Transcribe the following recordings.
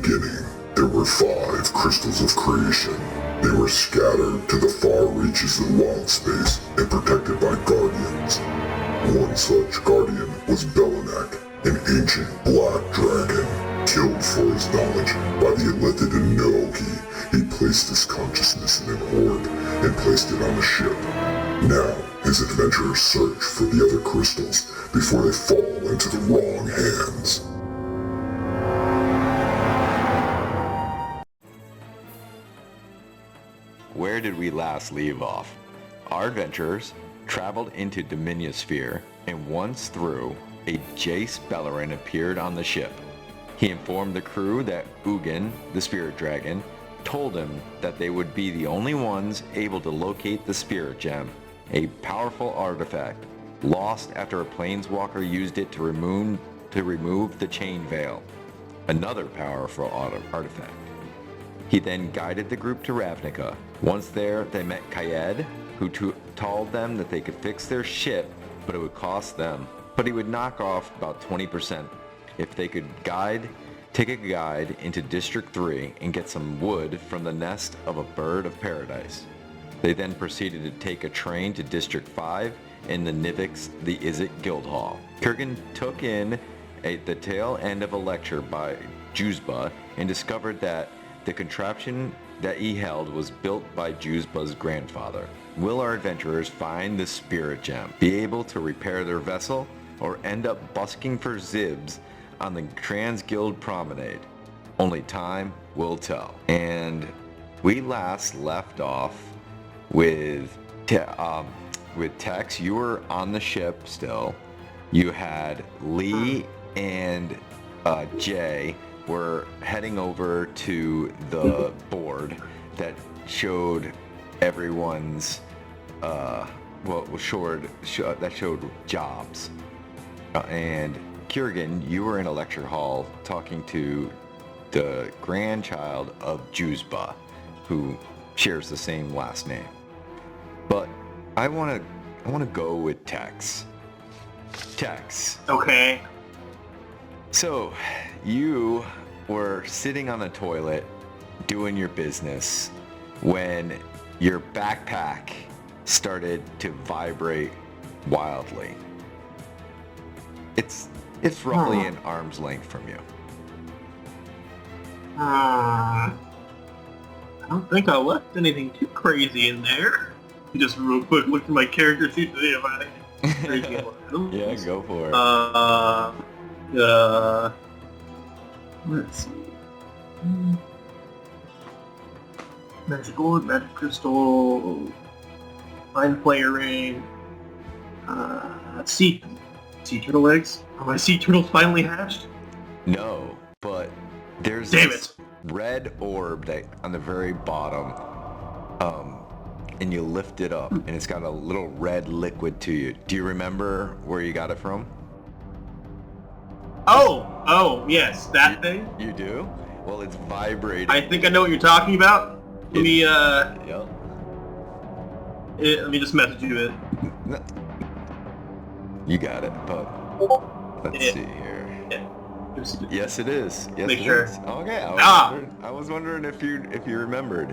beginning, there were 5 crystals of creation. They were scattered to the far reaches of wild space and protected by guardians. One such guardian was Bellinak, an ancient black dragon, killed for his knowledge by the Illithid Inoki. He placed his consciousness in an orb and placed it on a ship. Now, his adventurers search for the other crystals before they fall into the wrong hands. Where did we last leave off? Our adventurers traveled into Dominiosphere, and once through, a Jace Bellerin appeared on the ship. He informed the crew that Ugin, the spirit dragon, told him that they would be the only ones able to locate the spirit gem, a powerful artifact, lost after a planeswalker used it to remove the chain veil, another powerful artifact. He then guided the group to Ravnica. Once there, they met Kayed, who told them that they could fix their ship, but it would cost them. But he would knock off about 20% if they could take a guide into District 3 and get some wood from the nest of a bird of paradise. They then proceeded to take a train to District 5 in the Nivix the Izzet Guildhall. Kurgan took in the tail end of a lecture by Juzba and discovered that the contraption that he held was built by Juzba's grandfather. Will our adventurers find the spirit gem, be able to repair their vessel, or end up busking for Zibs on the Trans Guild Promenade? Only time will tell. And we last left off with Tex. You were on the ship still. You had Lee and Jay were heading over to the board that showed everyone's that showed jobs. And Kurgan, you were in a lecture hall talking to the grandchild of Juzba, who shares the same last name. But I want to go with Tex. Tex. Okay. So, you were sitting on the toilet doing your business when your backpack started to vibrate wildly. It's roughly an arm's length from you. I don't think I left anything too crazy in there. Just real quick, look at my character sheet to see if I have anything crazy. Yeah, go for it. Let's see. Magic gold, magic crystal, mind player ring, sea turtle eggs. Are my sea turtles finally hatched? No, but there's this red orb that on the very bottom, and you lift it up, and it's got a little red liquid to you. Do you remember where you got it from? Oh, yes, that thing? You do? Well, it's vibrating. I think I know what you're talking about. Let me, Yep. Let me just message you it. You got it, but let's see here. Yes, it is. Yes, Make it sure. is. Okay. I was wondering if you remembered.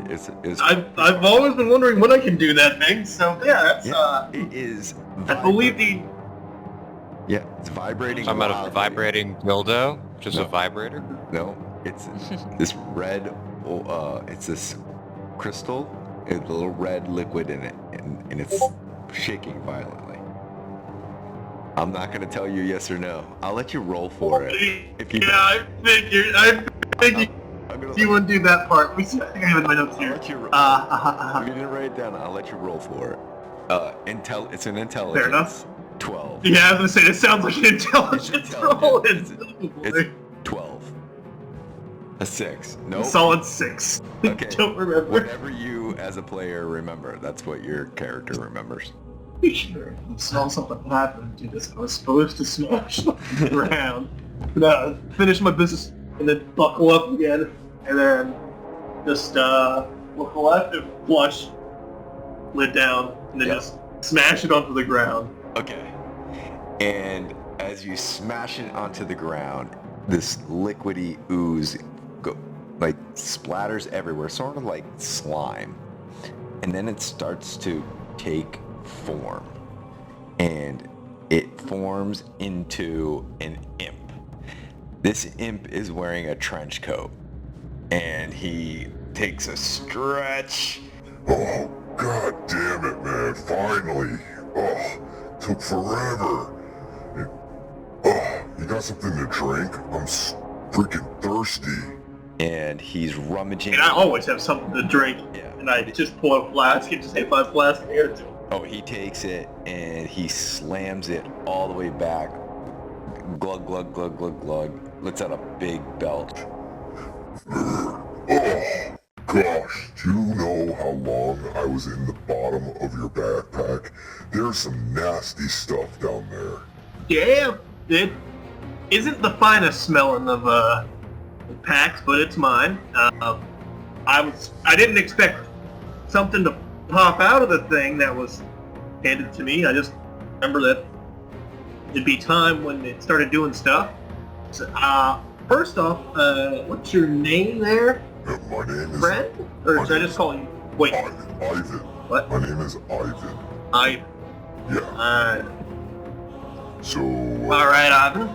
I've always been wondering when I can do that thing. So yeah, that's it is. I believe the. Yeah, it's vibrating. Talking about a vibrating dildo, just a vibrator. No, it's this red. It's this crystal. It's a little red liquid in it, and it's shaking violently. I'm not gonna tell you yes or no. I'll let you roll for it. If you I figured you wouldn't do that part. Let me see. I think I have it in my notes here. If you didn't write it down, I'll let you roll for it. It's an intelligence. Fair enough. 12. Yeah, I was gonna say it sounds like an intelligence roll. It's 12. A 6. Nope. Solid 6. Okay. Don't remember. Whatever you, as a player, remember. That's what your character remembers. Sure. I saw something happen to this. I was supposed to smash the ground. Finish my business and then buckle up again. And then just look left and flush. Lid down. And then just smash it onto the ground. Okay. And as you smash it onto the ground, this liquidy ooze like splatters everywhere, sort of like slime. And then it starts to take form. And it forms into an imp. This imp is wearing a trench coat. And he takes a stretch. Oh, god damn it, man. Finally. Oh, took forever. Oh, you got something to drink? I'm freaking thirsty. And he's rummaging. And I always have something to drink. Yeah. And I just pull out a flask and just hit my flask and hand it to him. Oh, he takes it and he slams it all the way back. Glug, glug, glug, glug, glug. Lets out a big belt. Oh, gosh, do you know how long I was in the bottom of your backpack? There's some nasty stuff down there. Yeah, it isn't the finest smelling of packs, but it's mine. I didn't expect something to pop out of the thing that was handed to me. I just remember that it'd be time when it started doing stuff. So, first off, what's your name there? My name is... Fred? Or should I just call you... Wait. Ivan. What? My name is Ivan. Ivan. Yeah. So... Alright, Ivan.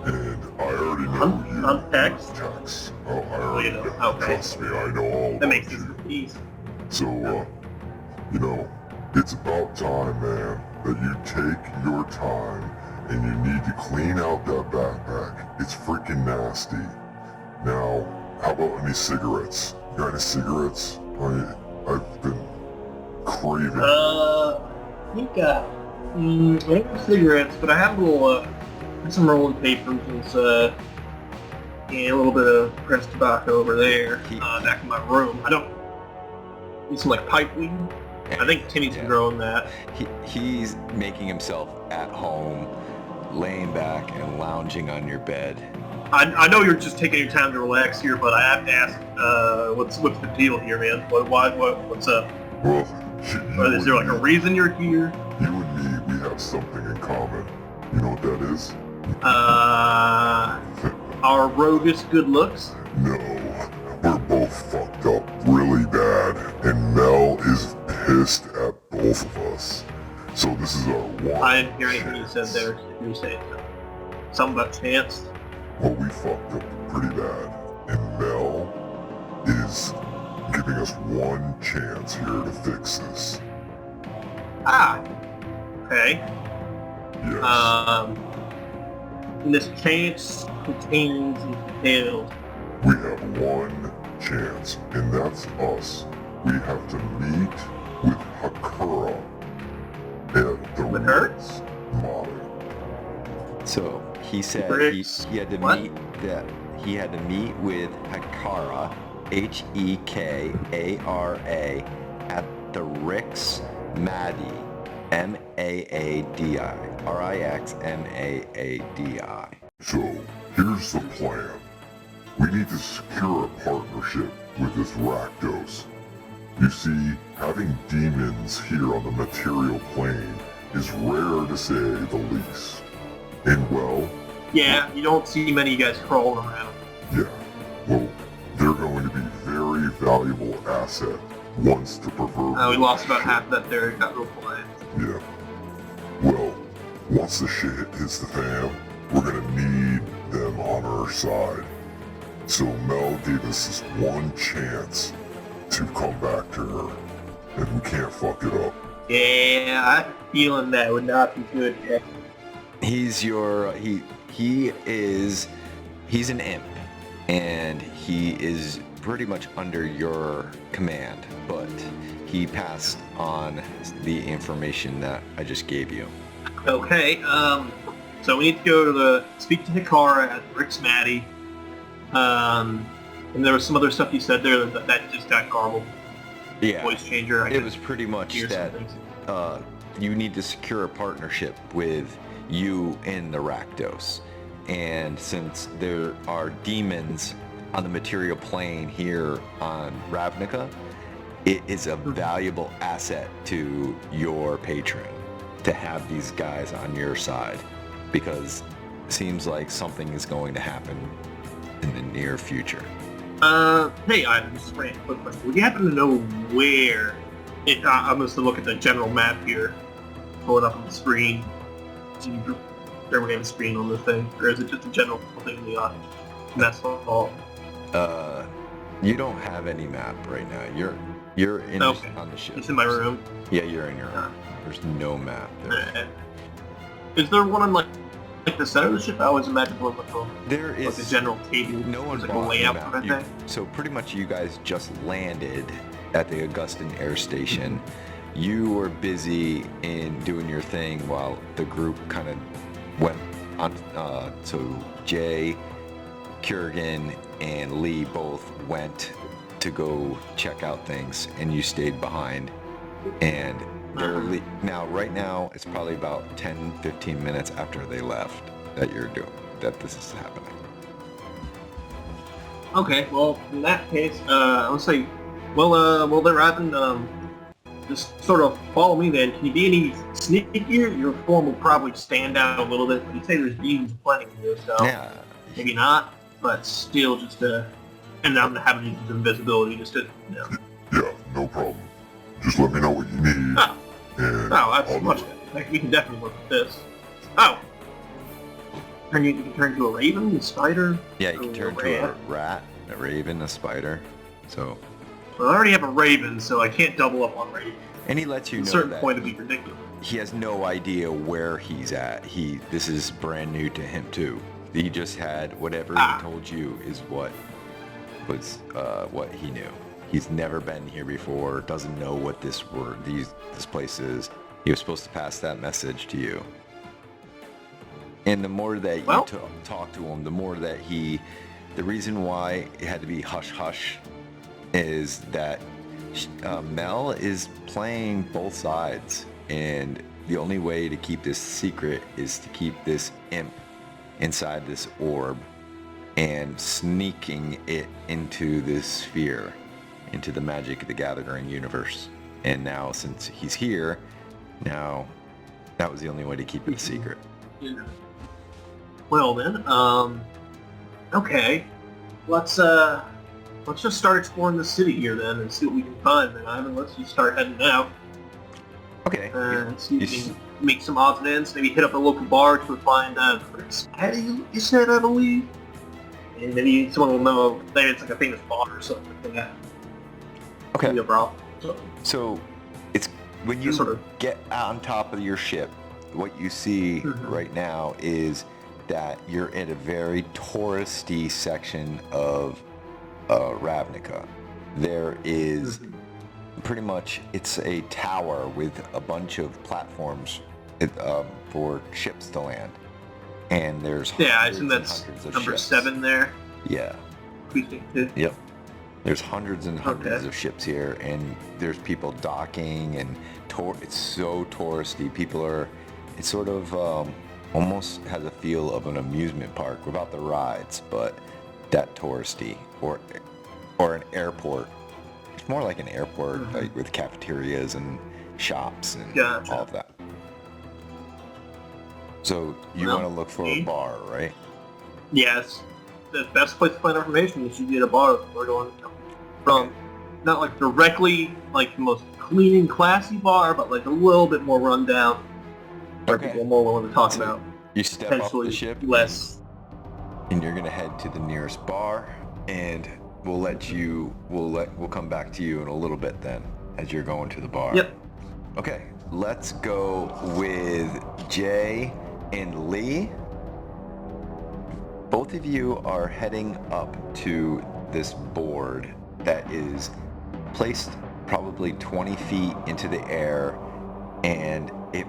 And I already know you. I'm Tex. Tex. Oh, I already you know. know. Okay. Trust me, I know all That about makes it you. easy. So, you know, it's about time, man, that you take your time and you need to clean out that backpack. It's freaking nasty. Now, how about any cigarettes? You got any cigarettes? I've been craving. You got I don't have cigarettes, but I have a little, some rolling papers and a little bit of pressed tobacco over there, back in my room. I don't need some like pipe weed. I think Timmy's been growing that. He's making himself at home, laying back and lounging on your bed. I know you're just taking your time to relax here, but I have to ask, what's the deal here, man? What's up? Well, Is there like a reason you're here? You and me, we have something in common. You know what that is? Our roguish good looks? No, we're both fucked up really bad, and Mel is pissed at both of us. So this is our one I didn't hear anything you chance. said there. You say something about chance? Well, we fucked up pretty bad, and Mel is giving us one chance here to fix this. Okay. Yes. And this chance contains entailed. We have one chance, and that's us. We have to meet with Hakura at the With her? Ricks model. So he said Ricks. he had to What? he had to meet with Hakara, Hekara, at the Ricks Maadi, Maadi, Rixmaadi. So, here's the plan. We need to secure a partnership with this Rakdos. You see, having demons here on the material plane is rare to say the least. And well, Yeah, you don't see many guys crawling around. yeah, well, they're going to be very valuable asset once the perverted... We lost about half of that there. It got real quiet. Yeah. Well, once the shit hits the fan, we're gonna need them on our side. So Mel gave us this one chance to come back to her, and we can't fuck it up. Yeah, I have a feeling that would not be good. He's an imp, and he is pretty much under your command, but he passed on the information that I just gave you. Okay, so we need to go to speak to Hekara at Rick's Maddie. And there was some other stuff you said there that just got garbled. Yeah, Voice changer. it was pretty much hear that some things. you need to secure a partnership with you and the Rakdos. And since there are demons on the material plane here on Ravnica, it is a valuable asset to your patron to have these guys on your side, because it seems like something is going to happen in the near future. Hey, I'm just wondering, quick question. Would you happen to know where? I'm just to look at the general map here. Pull it up on the screen. There we have a screen on the thing, or is it just a general thing in the audience? That's all. You don't have any map right now. You're in on the ship. It's in my room. Yeah, you're in your room. There's no map there. Is there one on like the center of the ship? I always imagine one there is like a general table. No one like a bought layout the kind map. of thing. So pretty much you guys just landed at the Augustin Air Station. You were busy in doing your thing while the group kind of went on. So Jay, Kurgan, and Lee both went to go check out things, and you stayed behind. And right now, it's probably about 10-15 minutes after they left that this is happening. Okay, well, in that case, I would say, well, they're having, just sort of follow me then. Can you be any sneakier? Your form will probably stand out a little bit, but you say there's beams plenty here, so maybe not, but still just, and I'm having invisibility just to, Yeah, no problem. Just let me know what you need. Oh, that's much better. We can definitely work with this. Oh! You can turn into a raven, a spider? Yeah, you can turn into a rat, a raven, a spider. So. Well, I already have a raven, so I can't double up on raven. And he lets you know at a certain that point it'd be ridiculous. He has no idea where he's at. This is brand new to him too. He just had whatever he told you is what he knew. He's never been here before, doesn't know what this place is. He was supposed to pass that message to you. And the more that you talk to him, the more that the reason why it had to be hush-hush is that Mel is playing both sides. And the only way to keep this secret is to keep this imp inside this orb and sneaking it into this sphere, into the Magic the Gathering universe. And now, since he's here, now that was the only way to keep it a secret. Yeah. Well then, okay. Let's just start exploring the city here then and see what we can find. Then Ivan, let's just start heading out. Okay. See if we can make some odds and ends. Maybe hit up a local bar to find Chris. You said, I believe. And maybe someone will know. Maybe it's like a famous bar or something like that. Okay. No problem. So it's when you sort of get on top of your ship, what you see right now is that you're in a very touristy section of Ravnica. There is pretty much, it's a tower with a bunch of platforms for ships to land. And there's I assume that's number ships. 7 there. Yeah. Yep. There's hundreds and hundreds of ships here, and there's people docking, and it's so touristy. It's sort of almost has a feel of an amusement park without the rides, but that touristy, or an airport. It's more like an airport, like with cafeterias and shops and all of that. So you want to look for a bar, right? Yes. The best place to find information is usually at a bar. We're going from not like directly like the most clean and classy bar, but like a little bit more run down. Where people are more willing to talk about. You step off the ship, less, and you're gonna head to the nearest bar, and we'll come back to you in a little bit then, as you're going to the bar. Yep. Okay, let's go with Jay and Lee. Both of you are heading up to this board that is placed probably 20 feet into the air, and it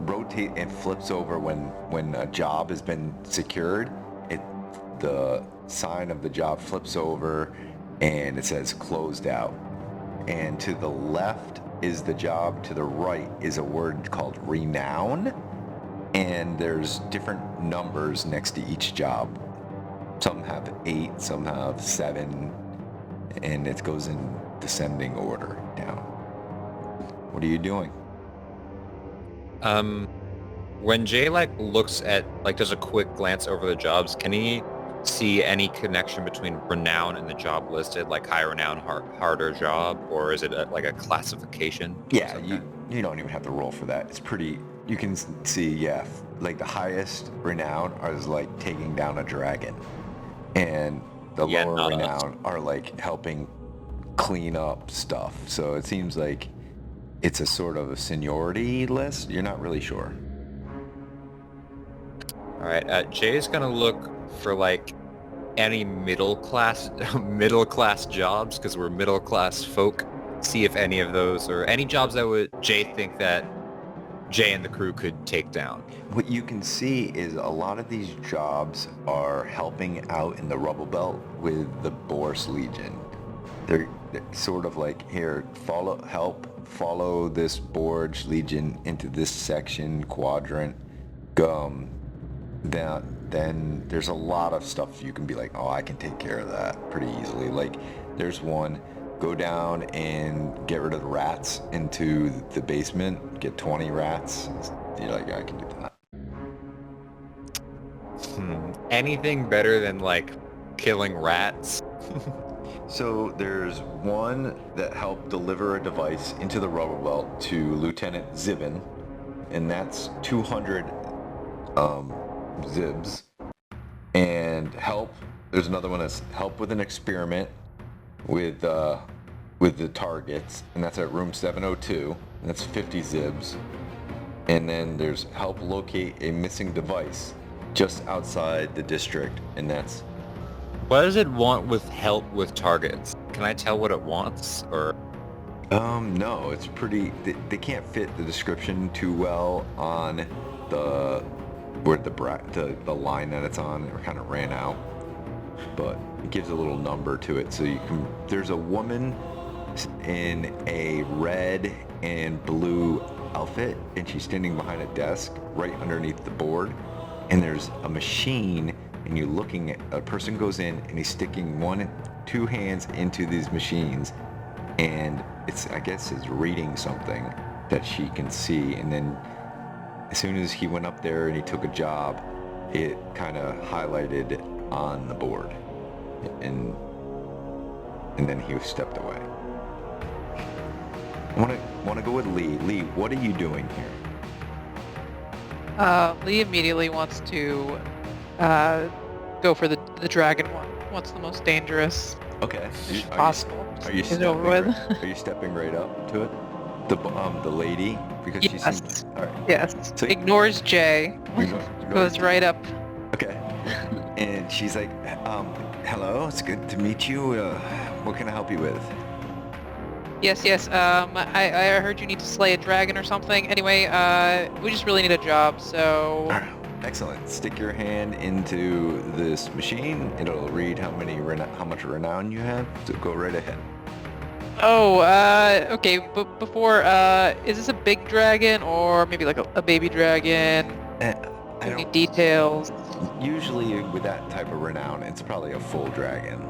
rotates and flips over when a job has been secured. The sign of the job flips over and it says closed out. And to the left is the job, to the right is a word called renown, and there's different numbers next to each job. Some have 8, some have 7, and it goes in descending order down. What are you doing? When Jay looks at, does a quick glance over the jobs, can he see any connection between renown and the job listed, like high renown, harder job, or is it like a classification? Yeah, you don't even have to roll for that. It's pretty. You can see, yeah, like the highest renown is like taking down a dragon, and the lower renown are like helping clean up stuff. So it seems like it's a sort of a seniority list. You're not really sure. All right, Jay's gonna look for like any middle class jobs, because we're middle class folk. See if any of those, or any jobs that would Jay think that Jay and the crew could take down. What you can see is a lot of these jobs are helping out in the Rubblebelt with the Boros Legion. They're sort of like, here, follow this Boros Legion into this section, quadrant. Then there's a lot of stuff you can be like, oh, I can take care of that pretty easily. Like, there's one, go down and get rid of the rats into the basement, get 20 rats. You're like, I can do that. Anything better than like killing rats? So there's one that helped deliver a device into the Rubblebelt to Lieutenant Zibin, and that's 200 zibs. And there's another one that's help with an experiment with the targets, and that's at room 702, and that's 50 zibs. And then there's help locate a missing device just outside the district, and that's... What does it want with help with targets? Can I tell what it wants, or...? No, it's pretty... They can't fit the description too well on the line that it's on. It kind of ran out, but it gives a little number to it, so you can... There's a woman in a red and blue outfit, and she's standing behind a desk right underneath the board, and there's a machine, and you're looking at a person goes in and he's sticking two hands into these machines, and I guess it's reading something that she can see, and then as soon as he went up there and he took a job, it kind of highlighted on the board, and then he stepped away. I want to go with Lee. Lee, what are you doing here? Lee immediately wants to go for the dragon one. What's the most dangerous? Okay. If possible. Are you Get it over with. Are you stepping right up to it? The lady, because yes. she seems... All right. Yes. So, Ignores Jay. Goes right up. Okay. And she's like, hello, it's good to meet you. What can I help you with? Yes. I heard you need to slay a dragon or something. Anyway, we just really need a job, so... Excellent. Stick your hand into this machine. It'll read how much renown you have, so go right ahead. Oh, okay, but before, is this a big dragon, or maybe like a baby dragon? Any details? Usually with that type of renown, it's probably a full dragon.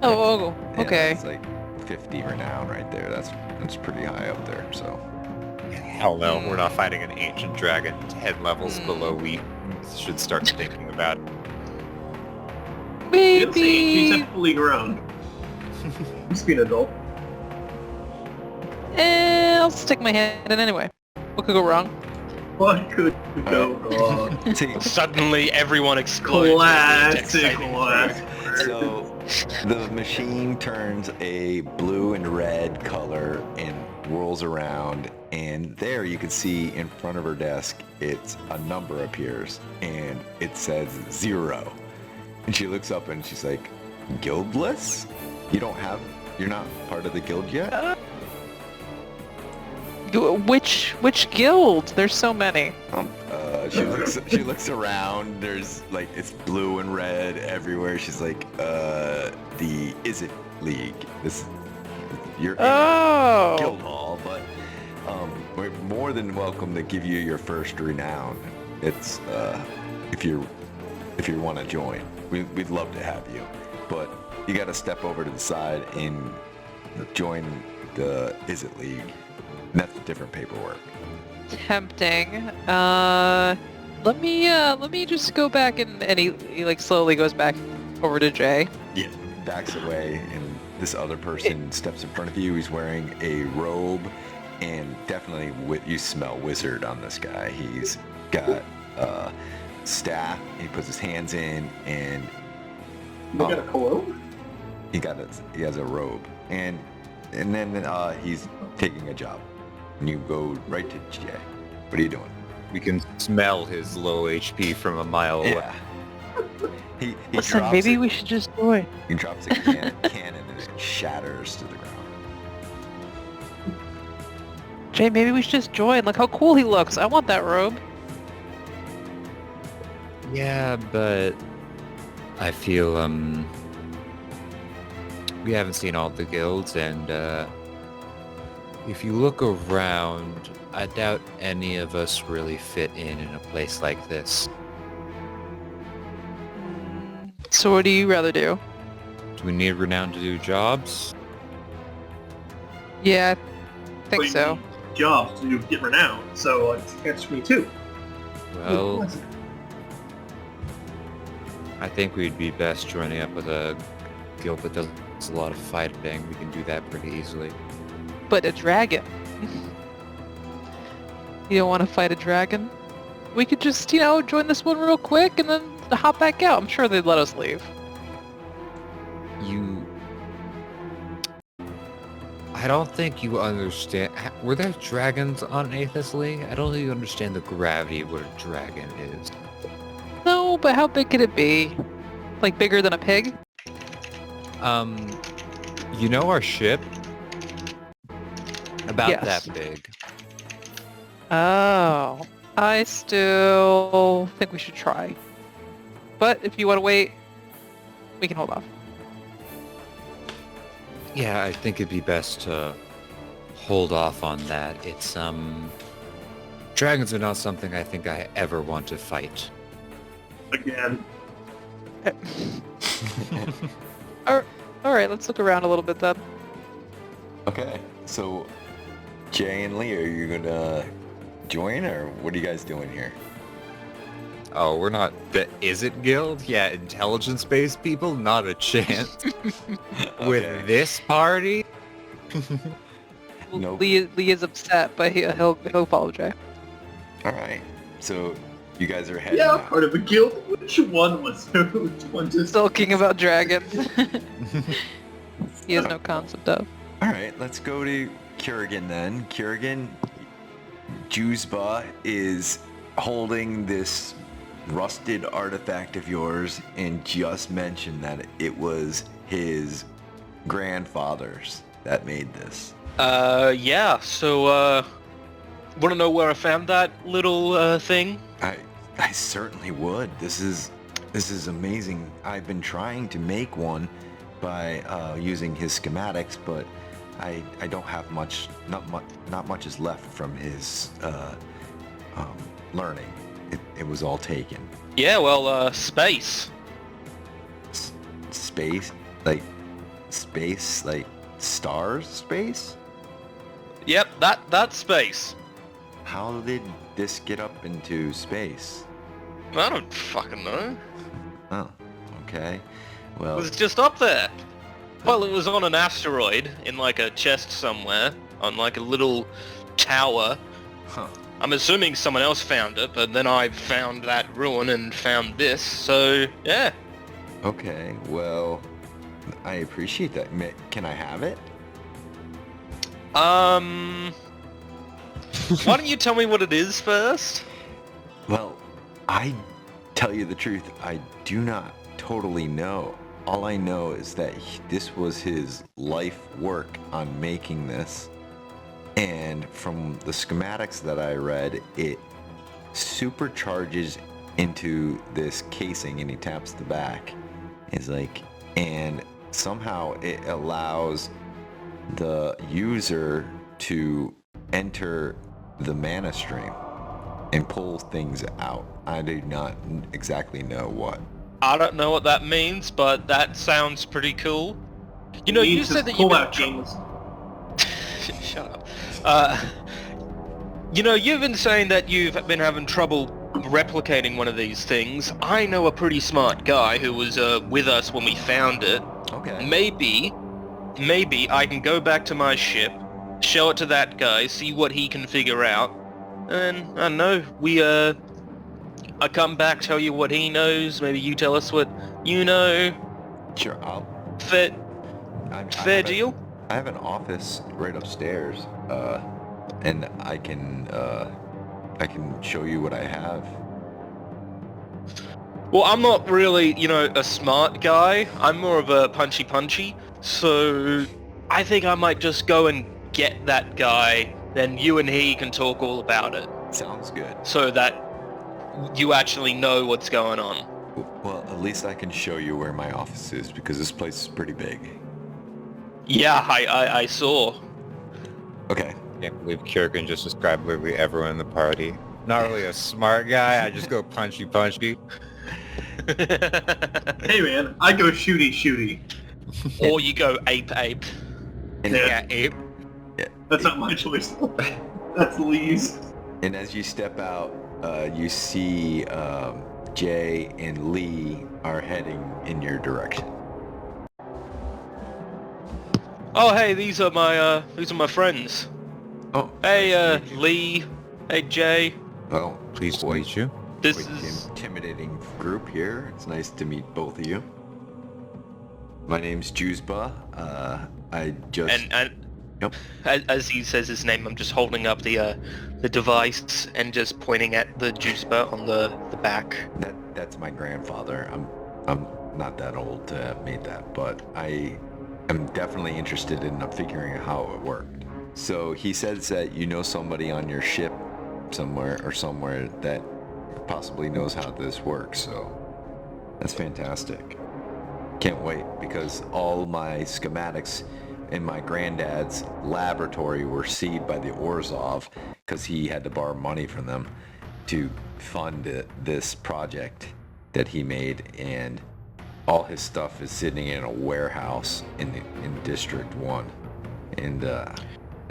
Oh, okay. Yeah, it's like 50 renown right there. That's pretty high up there, so... Hell no, we're not fighting an ancient dragon 10 levels below we should start thinking about. It's she's fully grown. Just be an adult. I'll stick my hand in anyway. What could go wrong? What could go wrong? Suddenly everyone explodes. Classic. So the machine turns a blue and red color and whirls around, and there you can see in front of her desk, it's a number appears, and it says 0. And she looks up and she's like, guildless? You're not part of the guild yet? Which guild? There's so many. She looks around. There's like, it's blue and red everywhere. She's like, the Izzet League. You're in guild hall, but we're more than welcome to give you your first renown. It's if you want to join, we'd love to have you, but you got to step over to the side and join the Izzet League. And that's different paperwork. Tempting. let me just go back and he like slowly goes back over to Jay. Yeah, backs away, and this other person steps in front of you. He's wearing a robe, and definitely you smell wizard on this guy. He's got a staff. He puts his hands in, and You got a cologne? he has a robe, and then he's taking a job. And you go right to Jay. What are you doing? We can smell his low HP from a mile away. Yeah. He Listen, drops maybe it. we should just join. He drops a cannon and it shatters to the ground. Jay, maybe we should just join. Look how cool he looks. I want that robe. Yeah, but I feel we haven't seen all the guilds, and if you look around, I doubt any of us really fit in a place like this. So what do you rather do? Do we need renown to do jobs? Yeah, I think But you so. need Jobs to get renowned, so answer me too. Well, I think we'd be best joining up with a guild that does a lot of fighting. We can do that pretty easily. But a dragon. You don't want to fight a dragon? We could just, join this one real quick and then hop back out. I'm sure they'd let us leave. I don't think you understand. Were there dragons on Aethys League? I don't think you understand the gravity of what a dragon is. No, but how big could it be? Like bigger than a pig? You know our ship? About Yes. that big. Oh, I still think we should try. But if you want to wait, we can hold off. Yeah, I think it'd be best to hold off on that. It's, dragons are not something I think I ever want to fight. Again. Alright, let's look around a little bit then. Okay, so Jay and Lee, are you gonna join, or what are you guys doing here? Oh, we're not the Is It Guild? Yeah, intelligence-based people? Not a chance. Okay. With this party? Nope. Lee is upset, but he'll follow Jay. All right, so you guys are heading Yeah, I'm out. part of a guild. Which one was who? Which one just... Sulking about dragons. He has no concept of. All right, let's go to Kurgan then. Kurgan, Juzba is holding this rusted artifact of yours and just mentioned that it was his grandfather's that made this. Yeah, so, wanna know where I found that little, thing? I certainly would. This is amazing. I've been trying to make one by using his schematics, but I don't have much. Not much is left from his learning. It was all taken. Yeah, well, space. Space, like stars, space. Yep, that's space. How did this get up into space? I don't fucking know. Oh, okay. It Well, was just up there. Well, it was on an asteroid in like a chest somewhere, on like a little tower. huh. I'm assuming someone else found it, but then I found that ruin and found this, so yeah. Okay, well, I appreciate that. Can I have it? Why don't you tell me what it is first? Well, I tell you the truth, I do not totally know. All I know is that this was his life work on making this. And from the schematics that I read, it supercharges into this casing and he taps the back. And somehow it allows the user to enter the mana stream and pull things out. I do not exactly know what. I don't know what that means, but that sounds pretty cool. You know, you said that you've been... games. Shut up. You know, you've been saying that you've been having trouble replicating one of these things, I know a pretty smart guy who was with us when we found it. Okay. Maybe I can go back to my ship, show it to that guy, see what he can figure out, and I don't know, I come back, tell you what he knows, maybe you tell us what you know. Sure, Fair deal? I have an office right upstairs, and I can show you what I have. Well, I'm not really, a smart guy. I'm more of a punchy, so I think I might just go and get that guy, then you and he can talk all about it. Sounds good. So that you actually know what's going on. Well, at least I can show you where my office is, because this place is pretty big. Yeah, I saw. Okay. Can't believe Kierkegaard just described literally everyone in the party. Not really a smart guy, I just go punchy. Hey man, I go shooty. Or you go ape. And Yeah, ape. That's not my choice. That's Lee's. And as you step out, you see Jay and Lee are heading in your direction. Oh, hey, these are my friends. Oh. Hey, nice to meet you. Lee. Hey, Jay. Well, Pleased to meet you. This quite is... the intimidating group here. It's nice to meet both of you. My name's Juzba. I just... And Yep. as he says his name, I'm just holding up the device and just pointing at the juice bar on the back. That's my grandfather. I'm not that old to have made that, but I am definitely interested in figuring out how it worked. So he says that you know somebody on your ship somewhere that possibly knows how this works, so that's fantastic. Can't wait, because all my schematics in my granddad's laboratory were seized by the Orzhov because he had to borrow money from them to fund this project that he made, and all his stuff is sitting in a warehouse in District 1, and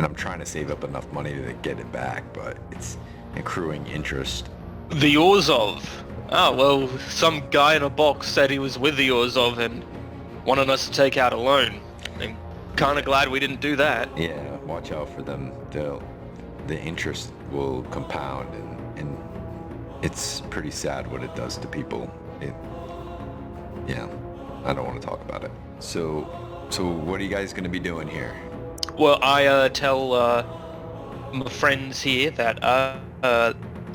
I'm trying to save up enough money to get it back, but it's accruing interest. The Orzhov. Oh, well, some guy in a box said he was with the Orzhov and wanted us to take out a loan. I'm kind of glad we didn't do that. Yeah, watch out for them. The interest will compound, and it's pretty sad what it does to people. Yeah, I don't want to talk about it. So what are you guys going to be doing here? Well, I tell my friends here that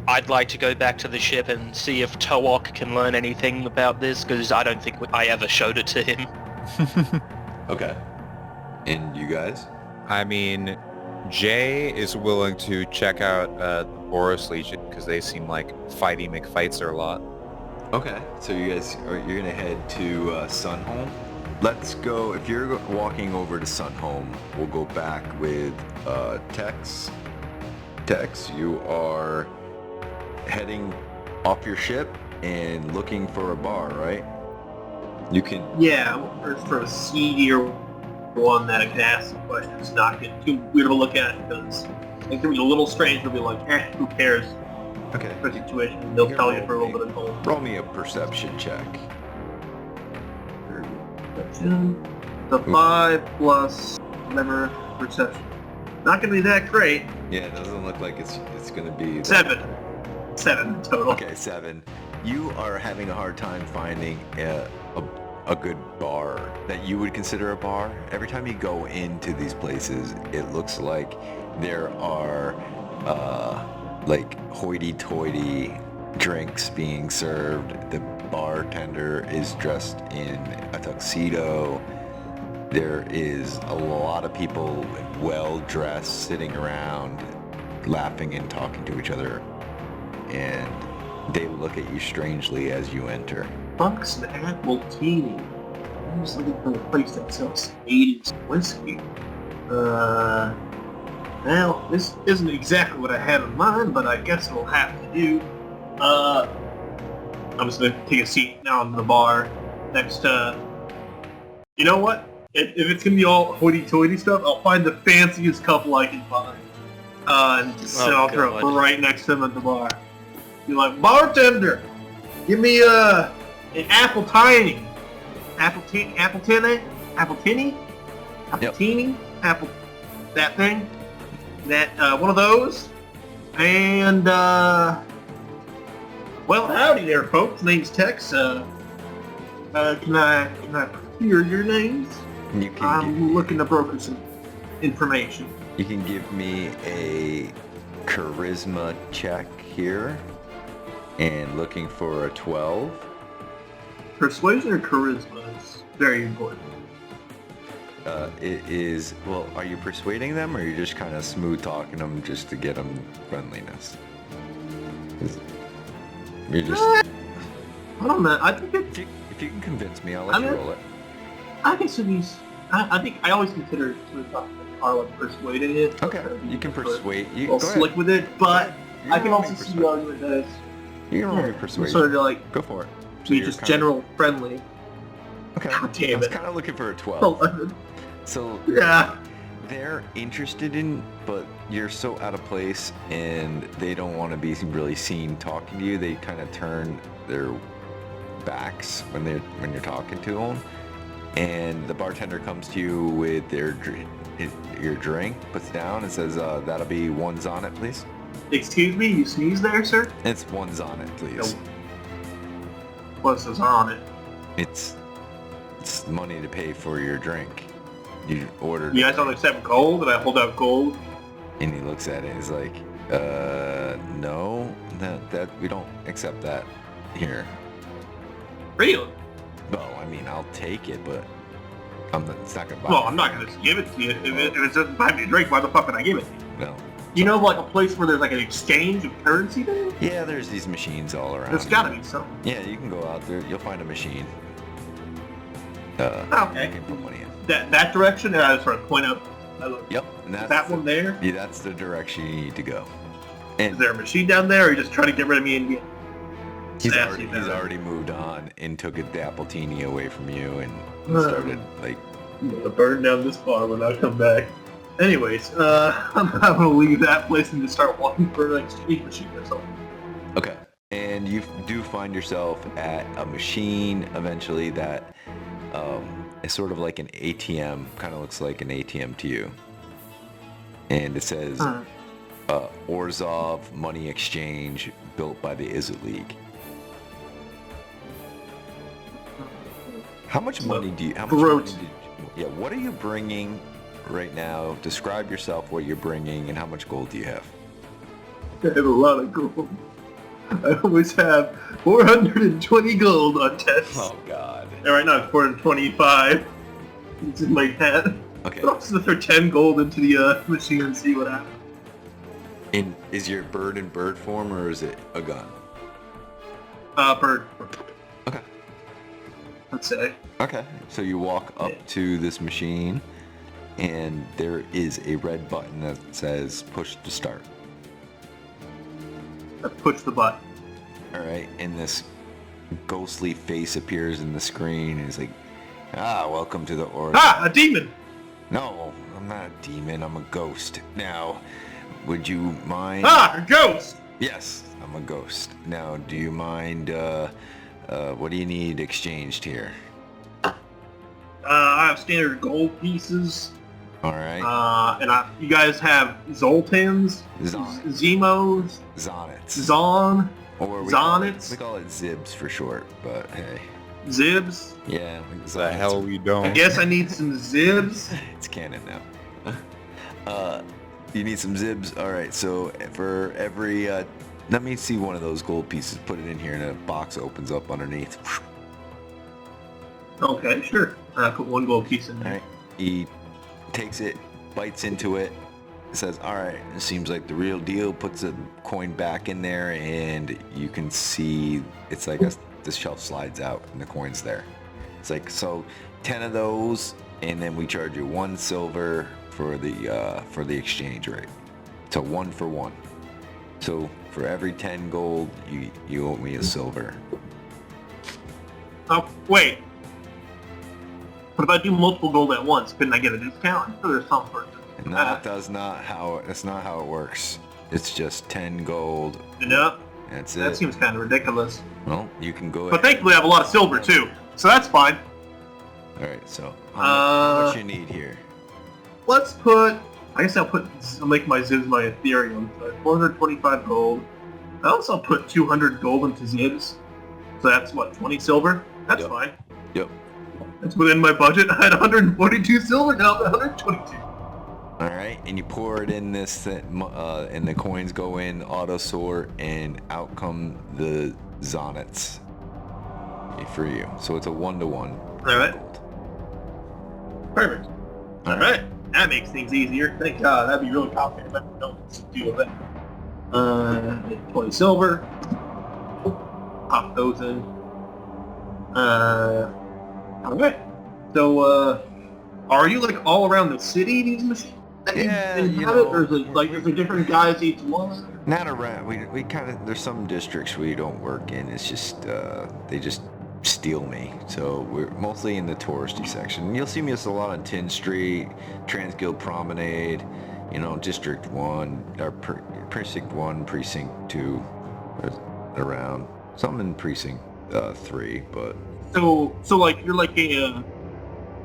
I'd like to go back to the ship and see if Toak can learn anything about this, because I don't think I ever showed it to him. Okay. And you guys? I mean, Jay is willing to check out the Boros Legion because they seem like fighty McFights a lot. Okay. So you're gonna head to Sunhome. Let's go. If you're walking over to Sunhome, we'll go back with Tex. Tex, you are heading off your ship and looking for a bar, right? You can... Yeah, for a seedier one that I can ask some questions, not get too weird of a look at, because it can be a little strange to be like, who cares? Okay. For a situation, they'll tell you for a little bit of gold. Roll me a perception check. Perception. The 5 plus whatever perception. Not gonna be that great. Yeah, it doesn't look like it's gonna be... 7 total. Okay, 7. You are having a hard time finding a good bar that you would consider a bar. Every time you go into these places, it looks like there are like hoity-toity drinks being served. The bartender is dressed in a tuxedo. There is a lot of people well-dressed sitting around laughing and talking to each other, and they look at you strangely as you enter. Bucks and apple teeny. I'm just looking for a place that sells 80s whiskey. Well, this isn't exactly what I had in mind, but I guess it'll have to do. I'm just gonna take a seat now in the bar next to... You know what? If it's gonna be all hoity-toity stuff, I'll find the fanciest couple I can find. And I'll throw it right next to them at the bar. You're like, bartender, give me an apple tiny, apple tinny, that thing, that one of those, and well, howdy there, folks. Name's Tex. Can I hear your names? You can I'm looking to broker some information. You can give me a charisma check here, and looking for a 12. Persuasion or charisma is very important. It is, well, are you persuading them, or are you just kind of smooth talking them just to get them friendliness? You're just... I don't know. I think if you can convince me, I'll let you roll it. I can see these. I think I always consider smooth talking are like persuading it. Okay, you can persuade. You go go slick ahead. with it, but You I can roll also me see persuade. the argument that it's You can roll me persuasion. sort of like Go for it. be you're just kinda- general friendly. Okay. God damn I was it. kind of looking for a 12. 11. So Yeah. they're interested in, but you're so out of place, and they don't want to be really seen talking to you. They kind of turn their backs when you're talking to them. And the bartender comes to you with your drink, puts it down, and says, "That'll be one Zonnet, please." Excuse me, you sneezed there, sir? It's one Zonnet, please. What says on it? It's money to pay for your drink. You ordered. You guys don't accept gold? And I hold out gold? And he looks at it. He's like, no, that we don't accept that here. Really? Well, I mean, I'll take it, but it's not gonna buy. Well, I'm not gonna just give it to you. If it doesn't buy me a drink, why the fuck would I give it to you? No. You know, like a place where there's like an exchange of currency there? Yeah, there's these machines all around. There's gotta be something. Yeah, you can go out there. You'll find a machine. Okay. You can put money in. That direction, and I just sort of point out. I look, Yep. And that's that one there? Yeah, that's the direction you need to go. Is And there a machine down there, or are you just trying to get rid of me and get he's sassy about it? already moved on and took the Appletini away from you and Uh. started like. I'm gonna burn down this bar when I come back. Anyways, I'm gonna leave that place and just start walking for an exchange machine or something. Okay. And you do find yourself at a machine eventually that is sort of like an ATM, kind of looks like an ATM to you. And it says Orzhov Money Exchange, built by the Izzet League. How much money do you, what are you bringing right now? Describe yourself, what you're bringing, and how much gold do you have? I have a lot of gold. I always have 420 gold on tests. Oh god. And right now it's 425. It's in my hat. Okay. But I'll just throw 10 gold into the machine and see what happens. And is your bird in bird form, or is it a gun? Bird. Okay. Let's say. Okay. So you walk up Yeah. to this machine, and there is a red button that says push to start. I push the button. Alright, and this ghostly face appears in the screen, and he's like, welcome to the Order. Ah! A demon! No, I'm not a demon, I'm a ghost. Now, would you mind... Ah! A ghost! Yes, I'm a ghost. Now, do you mind, what do you need exchanged here? I have standard gold pieces. Alright. And you guys have Zoltans, Zon. Zemos, Zonnets. Zon, Or we call it Zonnets, Zibs for short, but hey. Zibs. Yeah, The hell we I don't. guess I need some Zibs. It's canon now. You need some Zibs? Alright, so for every, let me see one of those gold pieces, put it in here, and a box opens up underneath. Okay, sure. I put one gold piece in there. Alright, he takes it, bites into it, says, alright, it seems like the real deal, puts a coin back in there, and you can see it's like the shelf slides out and the coin's there. It's like, so 10 of those, and then we charge you 1 silver for the exchange rate. So 1 for 1. So for every 10 gold, you owe me a silver. Oh, wait. What if I do multiple gold at once? Couldn't I get a discount? I'm sure there's some for it. No, that's not how it works. It's just 10 gold. Enough? That's it. That seems kind of ridiculous. Well, you can go But ahead. thankfully I have a lot of silver too, so that's fine. Alright, so how much you need here? Let's put... I guess I'll make my Zibs my Ethereum. So 425 gold. I also put 200 gold into Zibs. So that's what, 20 silver? That's Yep. fine. Yep. That's within my budget. I had 142 silver, now I'm at 122. Alright, and you pour it in this, and the coins go in, auto sort, and out come the Zonnets for you. So it's a 1-to-1. Alright. Perfect. Alright. That makes things easier. Thank God. That'd be really complicated if I don't deal with that. 20 silver. Pop those in. Alright. So, are you like all around the city, these machines? Yeah, you inhabit, know, or is it like is there different guys each one? Not around. We kind of, there's some districts we don't work in. It's just, they just steal me. So we're mostly in the touristy section. You'll see me a lot on Tin Street, Transguild Promenade, you know, District 1, or Precinct 1, Precinct 2, around. Some in Precinct 3, but... So like you're like a,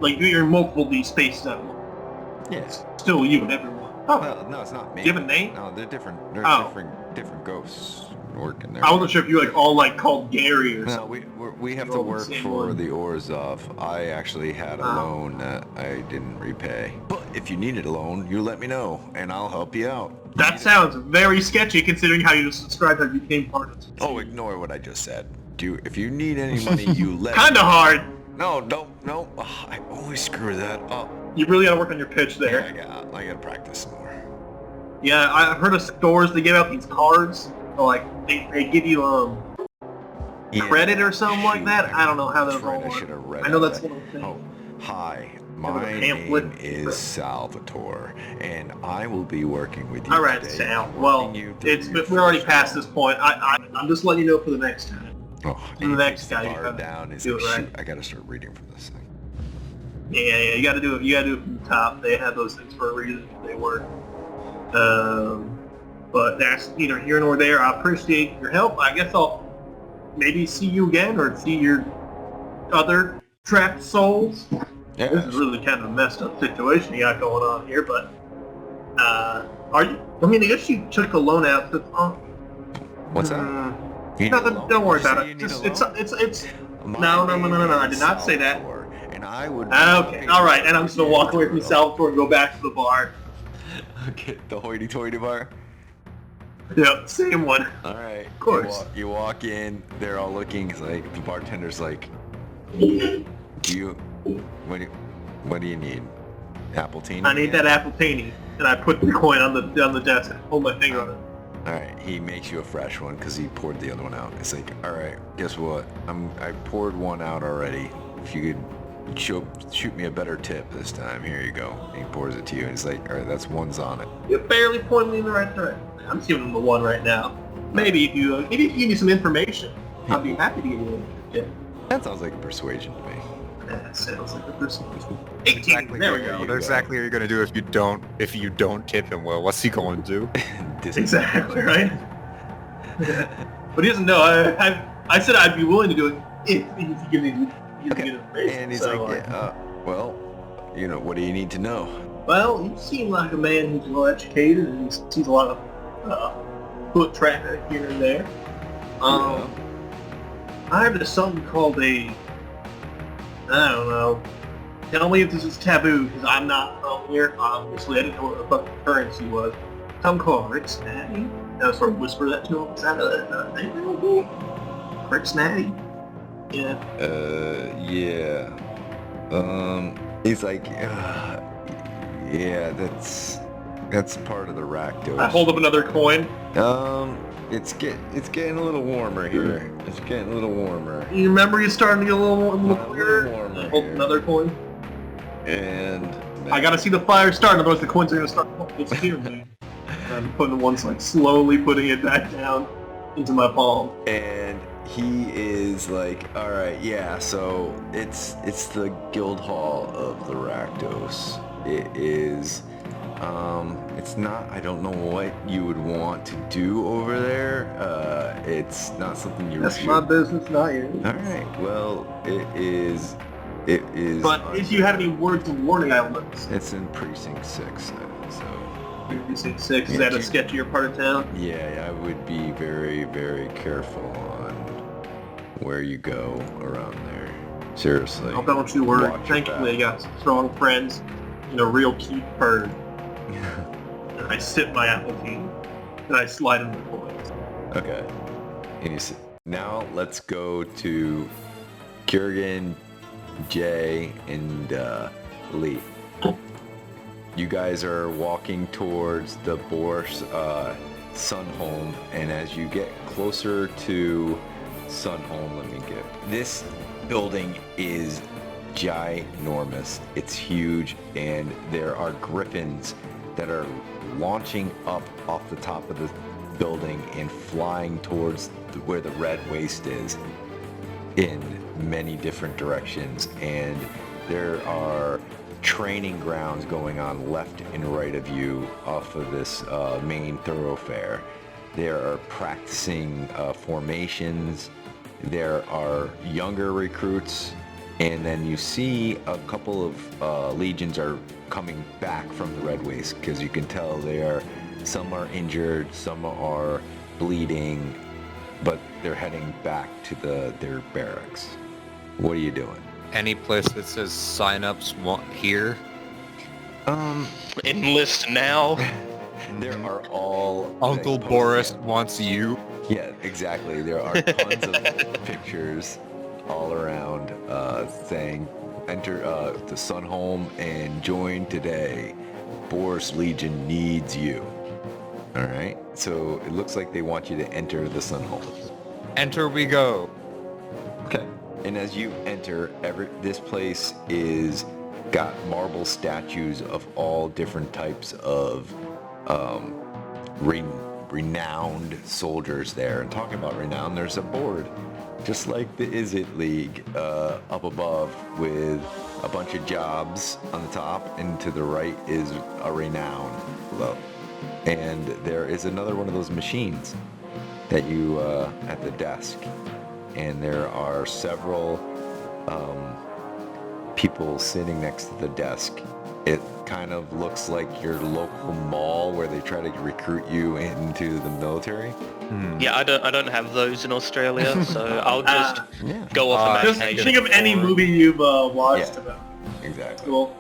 like you're in multiple of these spaces at once. Yes. Still you and everyone. Oh, Well, no, it's not me. do you have a name? No, they're different. They're Oh. different ghosts working there. I wasn't sure if you like all like called Gary or No, something. we have You're to all the work same for one. the Orzhov. I actually had a loan that I didn't repay. But if you needed a loan, you let me know, and I'll help you out. That sounds very sketchy considering how you just described how you became part of it. Oh, ignore what I just said. If you need any money, you let me Kinda know. hard. No. Oh, I always screw that up. You really gotta work on your pitch Yeah, there. I gotta practice some more. Yeah, I've heard of stores that give out these cards. So, like they give you Yeah. credit or something like Shoot, that. I don't know how that's those all right, I work. should have read I know all that's that. one of the things. Oh, hi. Have a My pamphlet. name is Salvatore, and I will be working with you All right, today, Sal. Well, walking you through your we're already first past role. this point. I'm just letting you know for the next time. Oh, the and he next puts the guy you bar gotta down. He's do like, it right. shoot, I gotta start reading from this thing. Yeah, you gotta do it. You gotta do it from the top. They had those things for a reason. They work. But that's neither here nor there. I appreciate your help. I guess I'll maybe see you again or see your other trapped souls. Yeah. This is really kind of a messed up situation you got going on here, but are you? I mean, I guess you took a loan out. To, What's that? You need Nothing. a loan? Don't worry Did you about say it. you need Just, a loan? it's. My No. name I is did not say that. Salvatore, and I would. Okay. All right. And I'm just gonna walk away from Salvatore and go back to the bar. Okay, the hoity-toity bar. Yep. Same one. All right. Of course. You walk in. They're all looking. It's like the bartender's like, what do you need? Appletini? I need that Appletini, and I put the coin on the desk and hold my finger on it. All right, he makes you a fresh one because he poured the other one out. It's like, all right, guess what? I poured one out already. If you could shoot me a better tip this time, here you go. And he pours it to you, and it's like, all right, that's one's on it. You barely pointed me in the right direction. I'm giving him the one right now. Maybe if you give me some information, I'll be happy to give you a tip. That sounds like a persuasion to me. That sounds like a persuasion. 18. Exactly. There we go. What exactly are you gonna do if you don't tip him well? What's he going to do? Exactly right. But he doesn't know. I said I'd be willing to do it if he give me good information. And he's So, like, yeah, well, what do you need to know? well, you seem like a man who's well educated and he sees a lot of foot traffic here and there. I heard there's something called I don't know. Tell me if this is taboo, because I'm not familiar. Obviously, I didn't know what the fucking currency was. Something called Rick Snatty. I sort of whisper that to him. Is that a thing that would be? Rick Snatty? Yeah. Yeah. He's like, yeah, that's part of the Rakdos. I hold up another coin. It's getting a little warmer here. It's getting a little warmer. You remember you're starting to get a little A little clearer? warmer I hold here. another coin. And I gotta see the fire start, otherwise the coins are gonna start disappearing. I'm putting one, like slowly putting it back down into my palm. And he is like, all right, yeah. So it's the guild hall of the Rakdos. It is It's not, I don't know what you would want to do over there. It's not something you That's my business, not yours. Alright, well, it is... But if you had any words of warning, I would listen. It's in Precinct 6, so... Precinct 6, is that a sketchier part of town? Yeah, I would be very, very careful on where you go around there. Seriously. Oh, don't you worry. Watch your Thankfully, I back. got some strong friends and a real cute bird. And I sip my apple tea, and I slide in the coins. Okay. Now let's go to Kurgan, Jay, and Lee. You guys are walking towards the Boros Sunhome, and as you get closer to Sunhome, this building is ginormous. It's huge, and there are griffins that are launching up off the top of the building and flying towards where the red waste is in many different directions, and there are training grounds going on left and right of you off of this main thoroughfare. There are practicing formations. There are younger recruits, and then you see a couple of legions are coming back from the red waste, because you can tell some are injured, some are bleeding, but they're heading back to their barracks. What are you doing? Any place that says sign-ups here? Enlist now. There are all... Uncle Boris wants you. Yeah, exactly. There are tons of pictures all around saying, enter the Sunhome and join today. Boros Legion needs you. Alright, so it looks like they want you to enter the Sunhome. Enter we go. Okay. And as you enter, this place is got marble statues of all different types of renowned soldiers there. And talking about renown, there's a board, just like the Is It League, up above with a bunch of jobs on the top, and to the right is a renown below. And there is another one of those machines that you at the desk. And there are several people sitting next to the desk. It kind of looks like your local mall where they try to recruit you into the military. Yeah, I don't have those in Australia, so I'll just go off Just imagination. think of any movie you've watched Yeah. about. Exactly. Cool.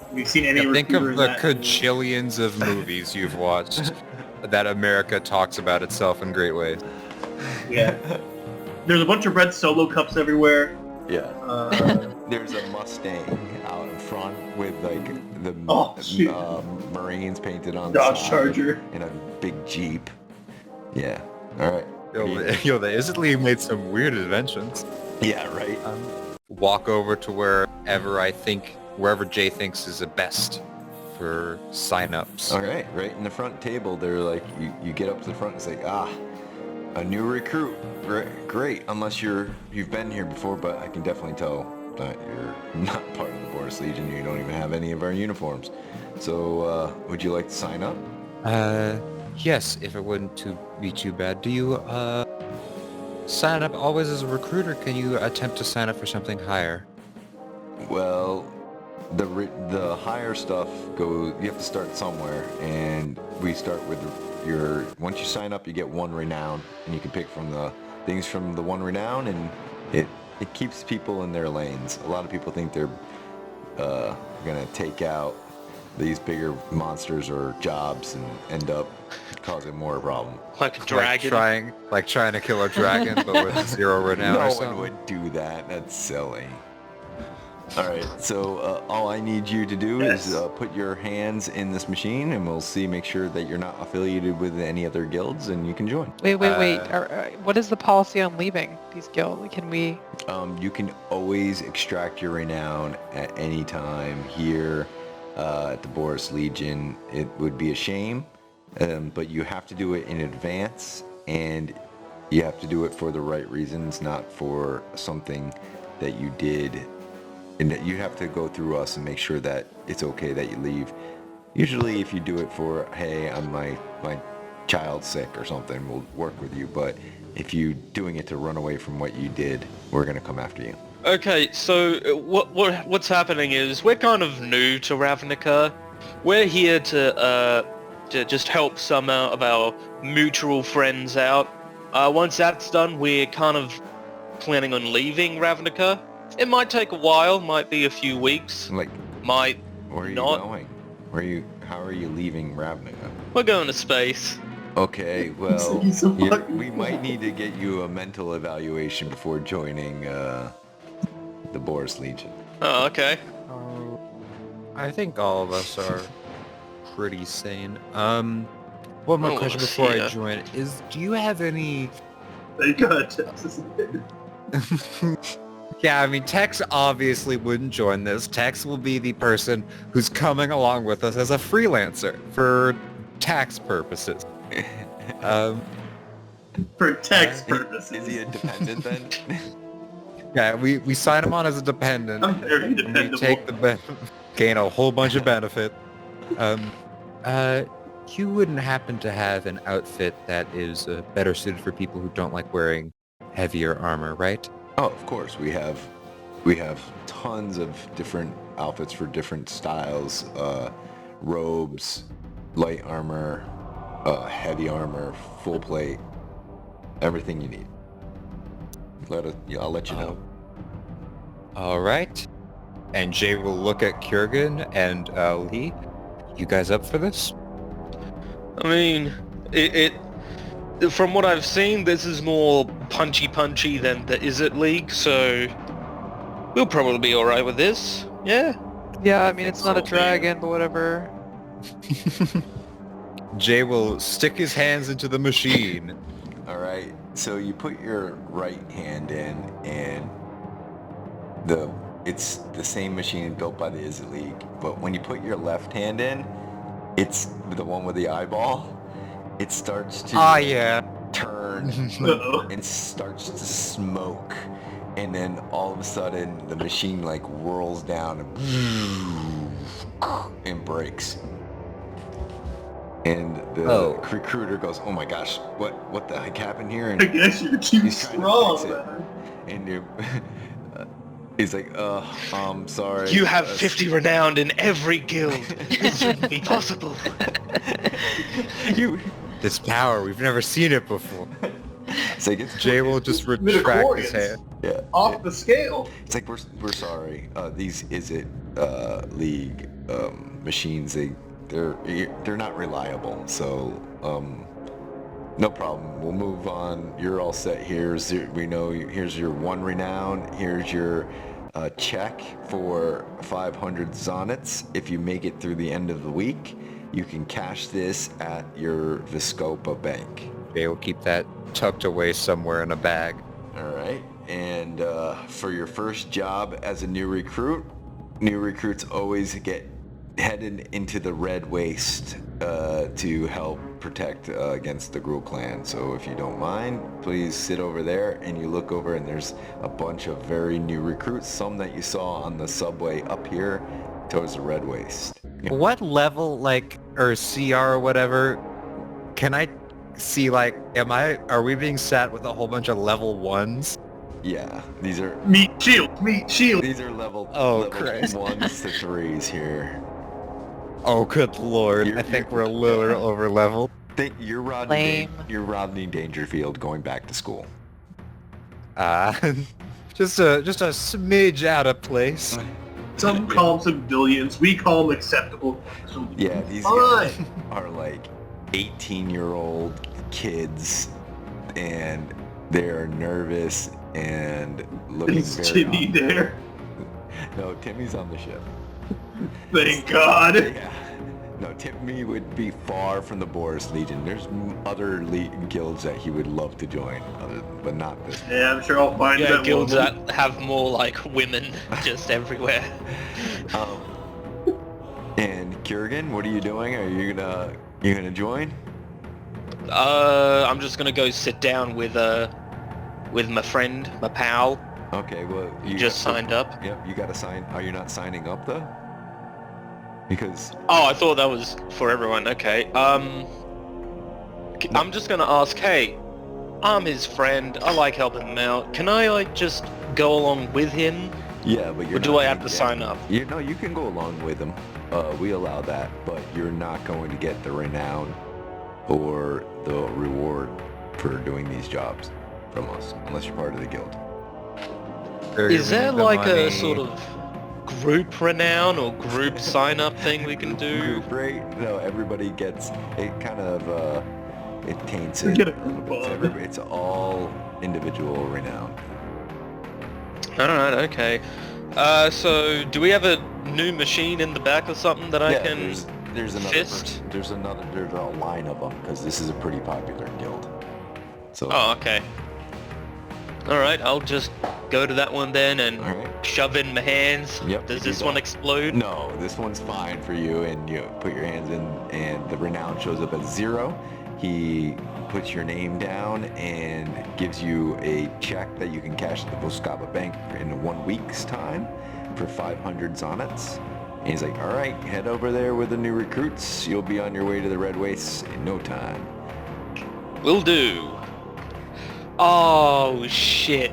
Have you seen any Think of recruiter in the that? cajillions of movies you've watched that America talks about itself in great ways. Yeah. There's a bunch of red Solo cups everywhere. Yeah. Uh, There's a Mustang out in front with like the shoot. Marines painted on the Dodge side, Charger. and a big Jeep. Yeah. All right. Yo, the Is It League made some weird inventions. Yeah. Right. Walk over to wherever Jay thinks is the best for sign-ups. All right. Right in the front table, they're like, you get up to the front. It's like, a new recruit. Great. Unless you've been here before, but I can definitely tell that you're not part of the Boros Legion. You don't even have any of our uniforms. So, would you like to sign up? Yes, if it wouldn't be too bad. Do you sign up always as a recruiter? Can you attempt to sign up for something higher? Well, the higher stuff goes. You have to start somewhere, and we start with once you sign up, you get one renown, and you can pick from the things from the one renown, and it keeps people in their lanes. A lot of people think they're gonna take out these bigger monsters or jobs and end up causing more problem. Like a dragon. Trying to kill a dragon, but with 0 renown or No something. one would do that. That's silly. All right, so all I need you to do is put your hands in this machine, and we'll make sure that you're not affiliated with any other guilds, and you can join. Wait. What is the policy on leaving these guilds? Can we... You can always extract your renown at any time here at the Boros Legion. It would be a shame, but you have to do it in advance, and you have to do it for the right reasons, not for something that you did. And that you have to go through us and make sure that it's okay that you leave. Usually if you do it for, hey, I'm my child's sick or something, we'll work with you. But if you doing it to run away from what you did, we're going to come after you. Okay, so what's happening is we're kind of new to Ravnica. We're here to just help some of our mutual friends out. Once that's done, we're kind of planning on leaving Ravnica. It might take a while, might be a few weeks, Like, might where are you not. going? How are you leaving Ravnica? We're going to space. Okay, well, He's so fucking we might need to get you a mental evaluation before joining the Boros Legion. Oh, okay. I think all of us are pretty sane. One more Oh, question before I yeah. join is, do you have any... They got Texas. Yeah, I mean, Tex obviously wouldn't join this. Tex will be the person who's coming along with us as a freelancer for tax purposes. For tax purposes. Is he a dependent then? Yeah, we sign him on as a dependent. I'm very And we dependable. take the gain a whole bunch of benefit. You wouldn't happen to have an outfit that is better suited for people who don't like wearing heavier armor, right? Oh, of course. We have tons of different outfits for different styles. Robes, light armor, heavy armor, full plate, everything you need. I'll let you know. All right. And Jay will look at Kurgan and Lee. You guys up for this? I mean, it from what I've seen, this is more punchy than the Is It League, so we'll probably be alright with this. Yeah. Yeah, I mean, it's not a so, dragon, but whatever. Jay will stick his hands into the machine. All right. So you put your right hand in, and it's the same machine built by the Is It League. But when you put your left hand in, it's the one with the eyeball. It starts to Yeah. turn Uh-oh. and starts to smoke, and then all of a sudden the machine like whirls down and breaks. And the recruiter goes, "Oh my gosh, what the heck happened here?" And I guess you're too he's trying to strong, fix it. man. And he's like, I'm sorry. You have 50 renowned in every guild. This shouldn't be possible. This power, we've never seen it before. It's like, Jay will just retract his hand. Yeah. Off the scale. It's like, we're sorry. These Is It League machines, they're not reliable. So no problem. We'll move on. You're all set here. Here's your 1 renown. Here's your check for 500 zonnets. If you make it through the end of the week, you can cash this at your Viscopa bank. Jay will keep that tucked away somewhere in a bag. All right. And for your first job as a new recruits always get headed into the Red Waste to help protect against the Gruul Clan. So if you don't mind, please sit over there, and you look over, and there's a bunch of very new recruits, some that you saw on the subway up here towards the Red Waste. Yeah. What level, or CR or whatever, can I see, are we being sat with a whole bunch of level 1s? Yeah, these are Meat shield. these are level Christ. 1s to 3s here. Oh, good lord. I think we're a little over leveled. You're Lame. Rodney Dangerfield going back to school. Just a smidge out of place. Some call them civilians. We call them acceptable. Yeah, these Fine. guys are like 18-year-old kids, and they're nervous and looking Is very Jimmy odd. there? No, Timmy's on the ship. Thank God. Yeah. No, Timmy would be far from the Boros Legion. There's other guilds that he would love to join, but not this one. Yeah, I'm sure I'll find Yeah, that guilds woman. that have more like women just everywhere. And Kurgan, what are you doing? Are you gonna join? I'm just gonna go sit down with my friend, my pal. Okay, well, you Just signed up. Yep, you gotta sign. Are you not signing up though? Because Oh, I thought that was for everyone. Okay. I'm just gonna ask. Hey, I'm his friend. I like helping him out. Can I like just go along with him? yeah, but you're Or do not I have gonna to get- sign up? You know, you can go along with them. We allow that, but you're not going to get the renown or the reward for doing these jobs from us, unless you're part of the guild. Is there like a sort of group renown or group sign up thing we can do? Group rate? No, everybody gets it. Kind of it taints it. Get a group on. It's all individual renown. Alright, okay. So do we have a new machine in the back or something that I Yeah, can... there's another fist? person. There's a line of them because this is a pretty popular guild. So Oh, okay. Alright, I'll just go to that one then and Alright. shove in my hands. Yep, Does do this one that. explode? No, this one's fine for you, and you put your hands in, and the renown shows up as 0. He puts your name down and gives you a check that you can cash at the Voskaba Bank in 1 week's time for 500 zonnets. And he's like, all right, head over there with the new recruits. You'll be on your way to the Red Wastes in no time. Will do. Oh, shit.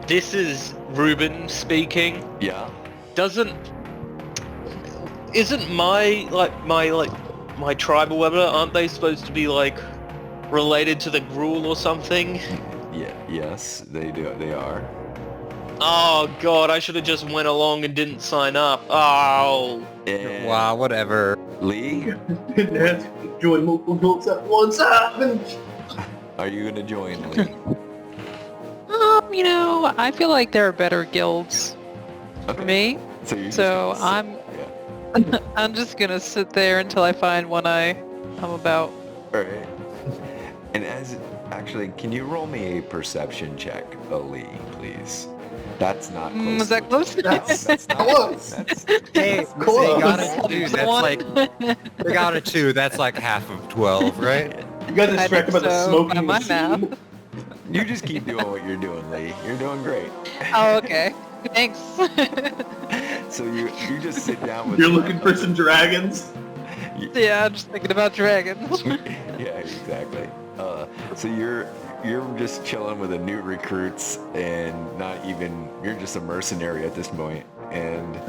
This is Ruben speaking. Yeah? Isn't my tribal weapon, aren't they supposed to be like related to the Gruul or something? Yeah, yes, they do. They are. Oh god, I should have just went along and didn't sign up. Oh. And Wow, whatever. Lee, Didn't have to join multiple groups at once. are you gonna join Lee? You know, I feel like there are better guilds for Okay. me. So you're just So gonna sit- yeah. I'm just gonna sit there until I find one I'm about. Alright. And actually, can you roll me a perception check, Lee, please? That's not close. Is that close? That's That's not close. That's, Hey, Close. they got a 2. That's like they got a 2. That's like half of 12, right? You got I distracted by think the so, smoking by my machine. math. you just keep doing what you're doing, Lee. You're doing great. Oh, okay. Thanks. So you just sit down with. You're looking for some dragons. Yeah, I'm just thinking about dragons. Yeah, exactly. So you're just chilling with the new recruits, and not even you're just a mercenary at this point, and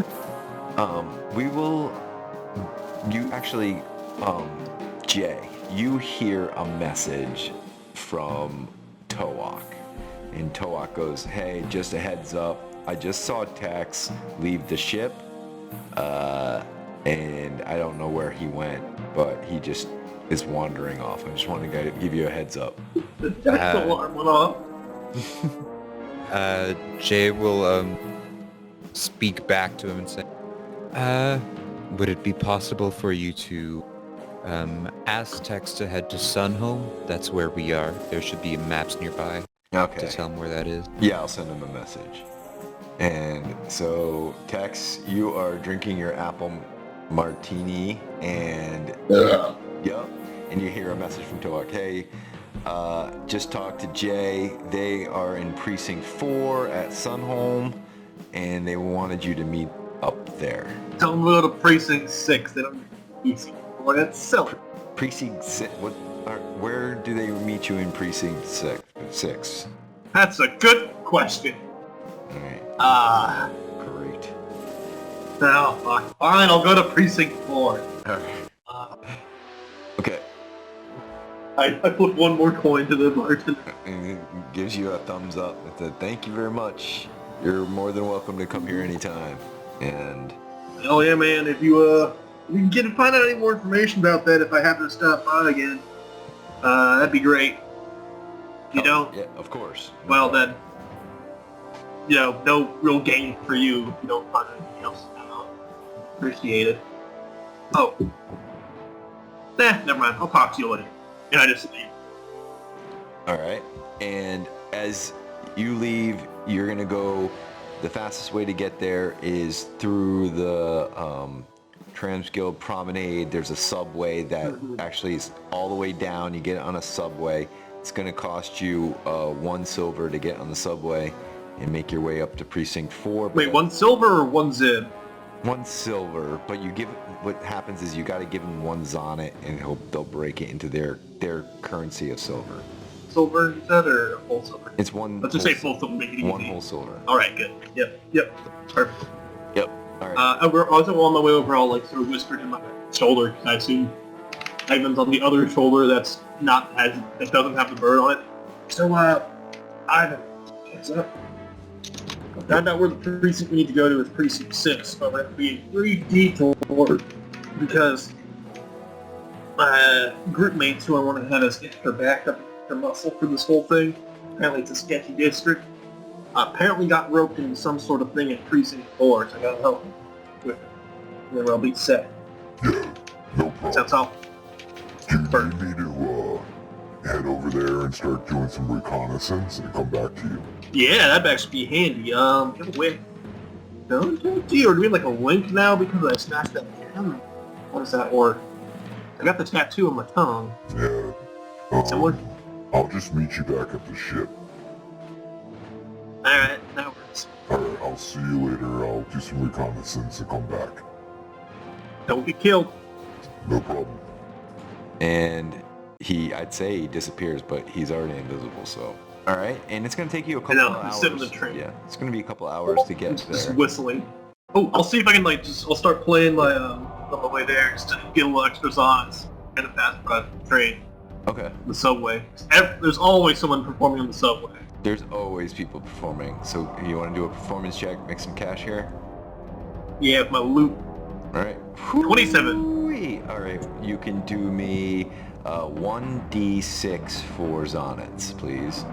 Jay, you hear a message from Toak, and Toak goes, "Hey, just a heads up, I just saw Tex leave the ship, and I don't know where he went, but he just is wandering off. I just wanted to give you a heads up." That's the alarm went off. Jay will speak back to him and say, would it be possible for you to ask Tex to head to Sunhome? That's where we are. There should be maps nearby Okay. to tell him where that is. Yeah, I'll send him a message. And so, Tex, you are drinking your apple martini, and yep, and you hear a message from Toak. Hey, just talked to Jay. They are in Precinct 4 at Sunhome, and they wanted you to meet up there. Tell them to go to Precinct 6. They don't need Precinct 4. That's silly. Precinct 6? Where do they meet you in Precinct 6? That's a good question. Alright, great. Now, fine, I'll go to Precinct 4. Alright. Okay. I put one more coin to the bartender. And it gives you a thumbs up. It said, "Thank you very much. You're more than welcome to come here anytime." And Oh yeah, man, if you can find out any more information about that if I happen to stop by again, that'd be great. If you don't, yeah, of course. well then, no real gain for you if you don't find anything else out. Appreciate it. Oh. Never mind. I'll talk to you later. And I just leave. Alright. And as you leave, you're gonna go, the fastest way to get there is through the Transguild Promenade. There's a subway that actually is all the way down. You get on a subway. It's gonna cost you 1 silver to get on the subway and make your way up to Precinct 4. Wait, 1 silver or 1 zib? 1 silver, but you give. What happens is you got to give him 1 zonnet, and they'll break it into their currency of silver. Silver, you said, or full silver? It's 1. Let's just say full silver. Make it easy. 1 whole silver. All right, good. Yep. Perfect. Yep. All right. Also on my way over, I'll like sort of whisper to my shoulder, because I assume Ivan's on the other shoulder that doesn't have the bird on it. So, Ivan, what's up? I found out where the precinct we need to go to is precinct 6, but we're going to be a brief detour because my group mates who I want to have as their backup, their muscle for this whole thing, apparently it's a sketchy district, apparently got roped into some sort of thing at precinct 4, so I gotta help them with it. And then I'll be set. Yeah, no problem. Sounds all. Do you need me to head over there and start doing some reconnaissance and come back to you? Yeah, that'd actually be handy. Give away. Don't do you, or do we have like a link now because I smashed that camera? What does that work? I got the tattoo on my tongue. Yeah. Similar? I'll just meet you back at the ship. Alright, that works. Alright, I'll see you later. I'll do some reconnaissance and come back. Don't get killed. No problem. And I'd say he disappears, but he's already invisible, so. All right, and it's gonna take you a couple of hours. Sit in the train. Yeah, it's gonna be a couple hours to get Just there. whistling. Oh, I'll see if I can I'll start playing my on my way there just to get a little extra songs and a fast ride train. Okay. The subway. There's always someone performing on the subway. There's always people performing. So you want to do a performance check, make some cash here? Yeah, with my loot. All right. 27. All right, you can do me 1d6 for zonnets, please.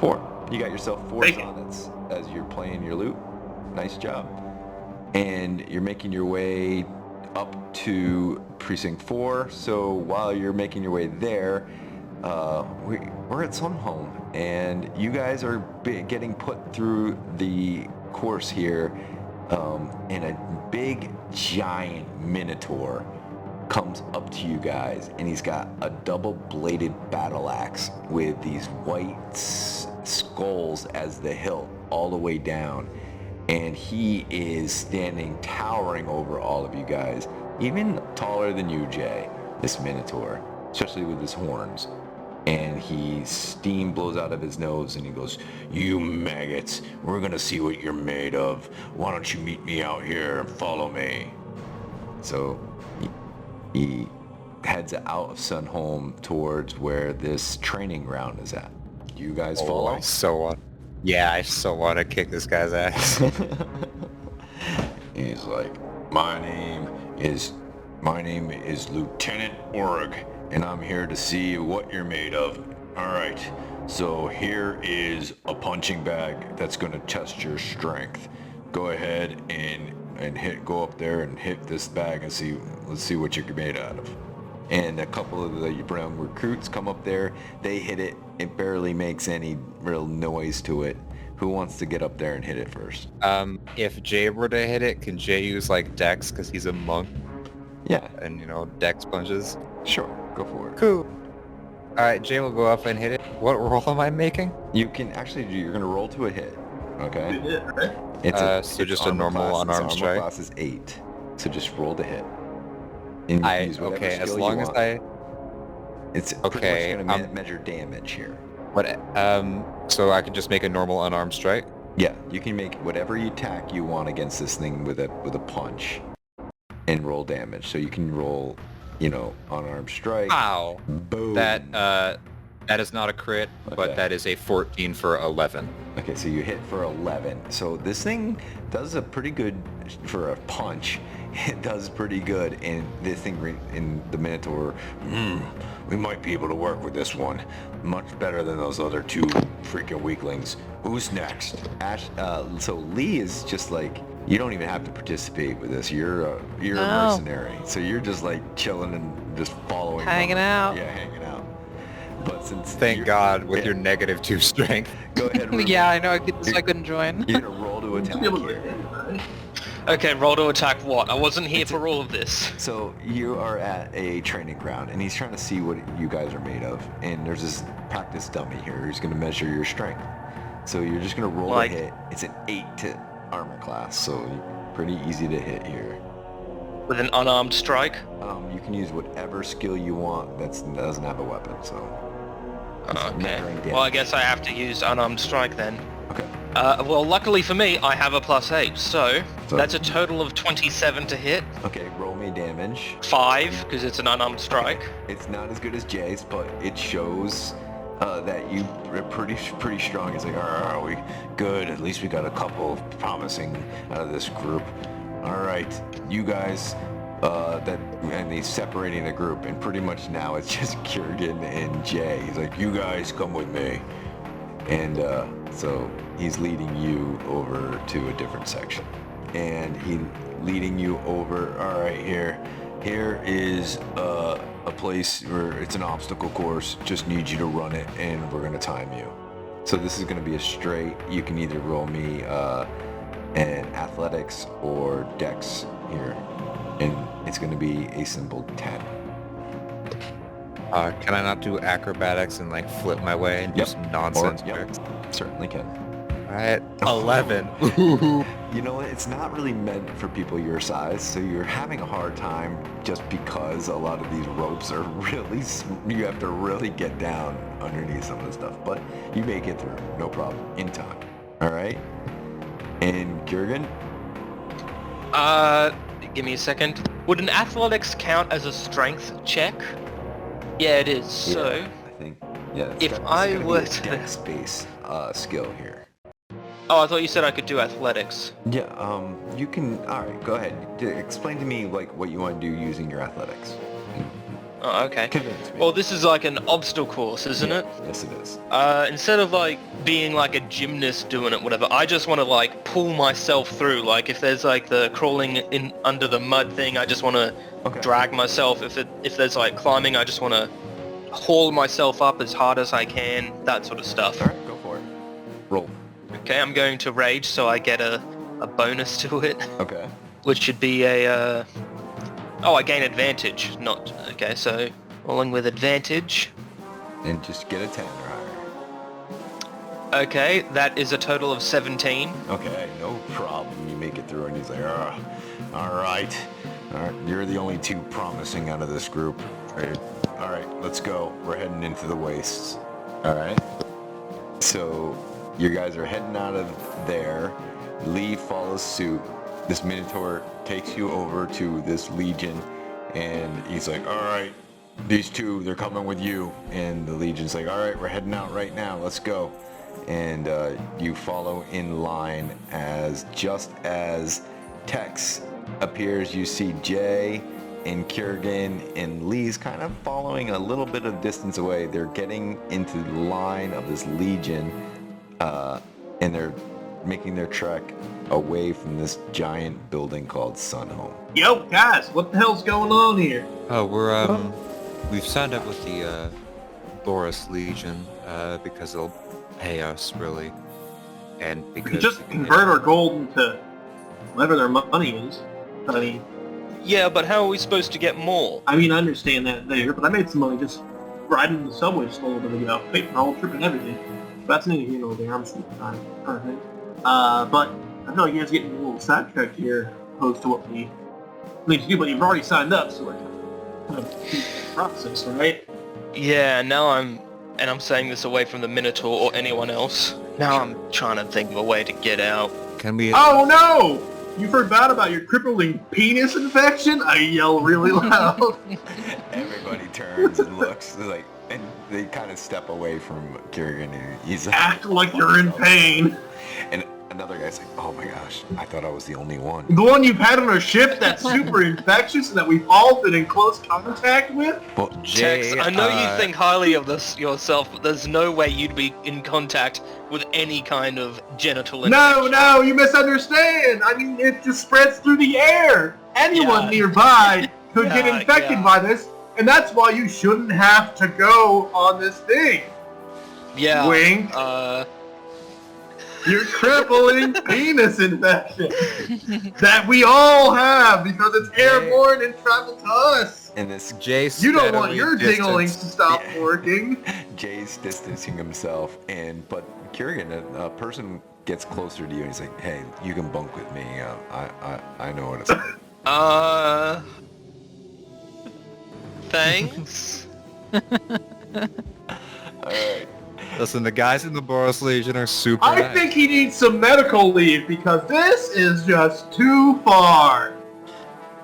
4. You got yourself 4 Thank you. zonnets as you're playing your loot. Nice job. And you're making your way up to precinct 4. So while you're making your way there, we're at Sunhome, and you guys are getting put through the course here, and a big giant minotaur comes up to you guys, and he's got a double-bladed battle axe with these white skulls as the hilt all the way down, and he is standing towering over all of you guys, even taller than you, Jay, this minotaur, especially with his horns. And steam blows out of his nose, and he goes, "You maggots, we're gonna see what you're made of. Why don't you meet me out here and follow me?" So he heads out of Sunhome towards where this training ground is at. Do you guys follow? I so want to kick this guy's ass. He's like, my name is Lieutenant Org, and I'm here to see what you're made of. Alright, so here is a punching bag that's gonna test your strength. Go ahead and go up there and hit this bag and let's see what you're made out of. And a couple of the brown recruits come up there, they hit it, it barely makes any real noise to it. Who wants to get up there and hit it first? If Jay were to hit it, can Jay use like Dex because he's a monk? Yeah. And Dex punches? Sure, go for it. Cool. Alright, Jay will go up and hit it. What roll am I making? You can actually you're gonna roll to a hit. Okay? Yeah, right? So just a normal unarmed strike? Armor class is 8. So just roll to hit. And you can use whatever okay, as skill long you as want. It's okay, pretty much gonna measure damage here. What? So I can just make a normal unarmed strike? Yeah, you can make whatever attack you want against this thing with a punch and roll damage. So you can roll, unarmed strike. Ow! Boom. That is not a crit, but Okay. that is a 14 for 11. Okay, so you hit for 11. So this thing does a pretty good, for a punch, it does pretty good. And this thing in the Minotaur, we might be able to work with this one. Much better than those other 2 freaking weaklings. Who's next? So Lee is just like, you don't even have to participate with this. You're a mercenary. So you're just like chilling and just following. Hanging them. out. Yeah, hanging out. But since Thank God, with your -2 strength. Go ahead. Ruben. Yeah, I know. I couldn't join. You're gonna roll to attack here. Okay, roll to attack what? I wasn't here for all of this. So you are at a training ground, and he's trying to see what you guys are made of. And there's this practice dummy here who's gonna measure your strength. So you're just gonna roll a hit. It's an 8 to armor class. So pretty easy to hit here. With an unarmed strike? You can use whatever skill you want that doesn't have a weapon, so... Okay. Well, I guess I have to use unarmed strike then. Okay. Well, luckily for me, I have a +8, so that's a total of 27 to hit. Okay, roll me damage. 5, because it's an unarmed strike. It's not as good as Jay's, but it shows that you are pretty strong. It's like, are we good? At least we got a couple promising out of this group. All right, you guys, and he's separating the group, and pretty much now it's just Kurgan and Jay. He's like, you guys come with me. And so he's leading you over to a different section. And he leading you over, all right, here is a place where it's an obstacle course. Just need you to run it, and we're gonna time you. So this is gonna be a straight, you can either roll me an athletics or dex here. And it's gonna be a simple 10. Can I not do acrobatics and like flip my way and do some nonsense tricks? Certainly can. Alright, 11. You know what? It's not really meant for people your size, so you're having a hard time just because a lot of these ropes are really, you have to really get down underneath some of the stuff, but you make it through, no problem, in time. All right? And Kurgan? Give me a second. Would an athletics count as a strength check? Yeah, it is. Yeah, So, I think, yeah. if I were to... dex-based skill here. Oh, I thought you said I could do athletics. Yeah, you can, all right, go ahead. Explain to me, like, what you want to do using your athletics. Oh, okay. Convince me. Well, this is like an obstacle course, isn't it? Yes, it is. Instead of like being like a gymnast doing it, whatever, I just want to like pull myself through. Like if there's like the crawling in under the mud thing, I just want to drag myself. If there's like climbing, I just want to haul myself up as hard as I can. That sort of stuff. All right, go for it. Roll. Okay, I'm going to rage, so I get a bonus to it. Okay. Which should be a oh, I gain advantage. Not okay. So rolling with advantage. And just get a 10 or higher. Okay, that is a total of 17. Okay, no problem. You make it through, and he's like, all right. You're the only two promising out of this group. All right, let's go. We're heading into the wastes. All right. So you guys are heading out of there. Lee follows suit. This Minotaur takes you over to this Legion, and he's like, all right, these two, they're coming with you. And the Legion's like, all right, we're heading out right now. Let's go. And you follow in line just as Tex appears, you see Jay and Kurgan and Lee's kind of following a little bit of distance away. They're getting into the line of this Legion, and they're making their trek away from this giant building called Sunhome. Yo, guys, what the hell's going on here? Oh, we've signed up with the Boros Legion because they'll pay us really, and We because could just convert our gold into whatever their money is. I mean, Yeah, but how are we supposed to get more? I understand that there, but I made some money just riding the subway just a little bit ago. Paid for the whole trip and everything. That's neither here nor there. I'm just kind of thing. But I feel like you guys are getting a little sidetracked here, opposed to what we need to do. But you've already signed up, so we're kind of the process, right? Yeah, now I'm saying this away from the Minotaur or anyone else. Now I'm trying to think of a way to get out. can we? Oh no! You forgot about your crippling penis infection? I yell really loud. Everybody turns and looks like, and they kind of step away from Kurgan. He's Act like you're in pain. And another guy's like, oh my gosh, I thought I was the only one. The one you've had on our ship that's super infectious and that we've all been in close contact with? Well, Tex, I know you think highly of this yourself, but there's no way you'd be in contact with any kind of genital infection. No, you misunderstand. It just spreads through the air. Anyone Yeah. nearby could get Yeah, infected yeah. by this, and that's why you shouldn't have to go on this thing. Yeah. Wink. Your crippling penis infection that we all have because it's airborne and travel to us. and this Jace, You don't want your dinglings to stop Yeah. working. Jay's distancing himself, but Kurgan, a person gets closer to you and he's like, "Hey, you can bunk with me. I know what it's like." Thanks. Alright. Listen, the guys in the Boros Legion are super I nice. think he needs some medical leave because this is just too far.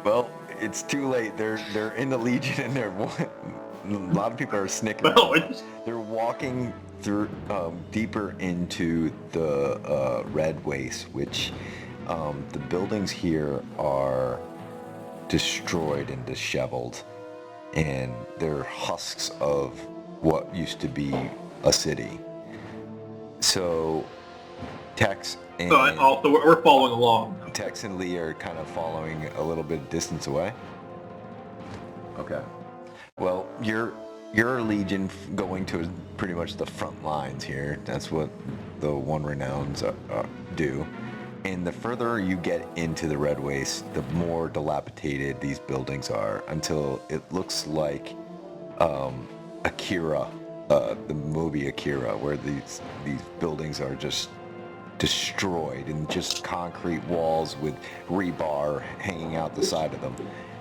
Well, it's too late. They're in the Legion and they're a lot of people are snickering. Well, it's- They're walking through deeper into the red waste, which the buildings here are destroyed and disheveled, and they're husks of what used to be a city. So Tex and so we're following along. Tex and Lee are kind of following a little bit distance away. Okay. Well, you're a Legion going to pretty much the front lines here. That's what the One Renowns do. And the further you get into the Red Waste, the more dilapidated these buildings are, until it looks like Akira, the movie Akira, where these buildings are just destroyed and just concrete walls with rebar hanging out the side of them.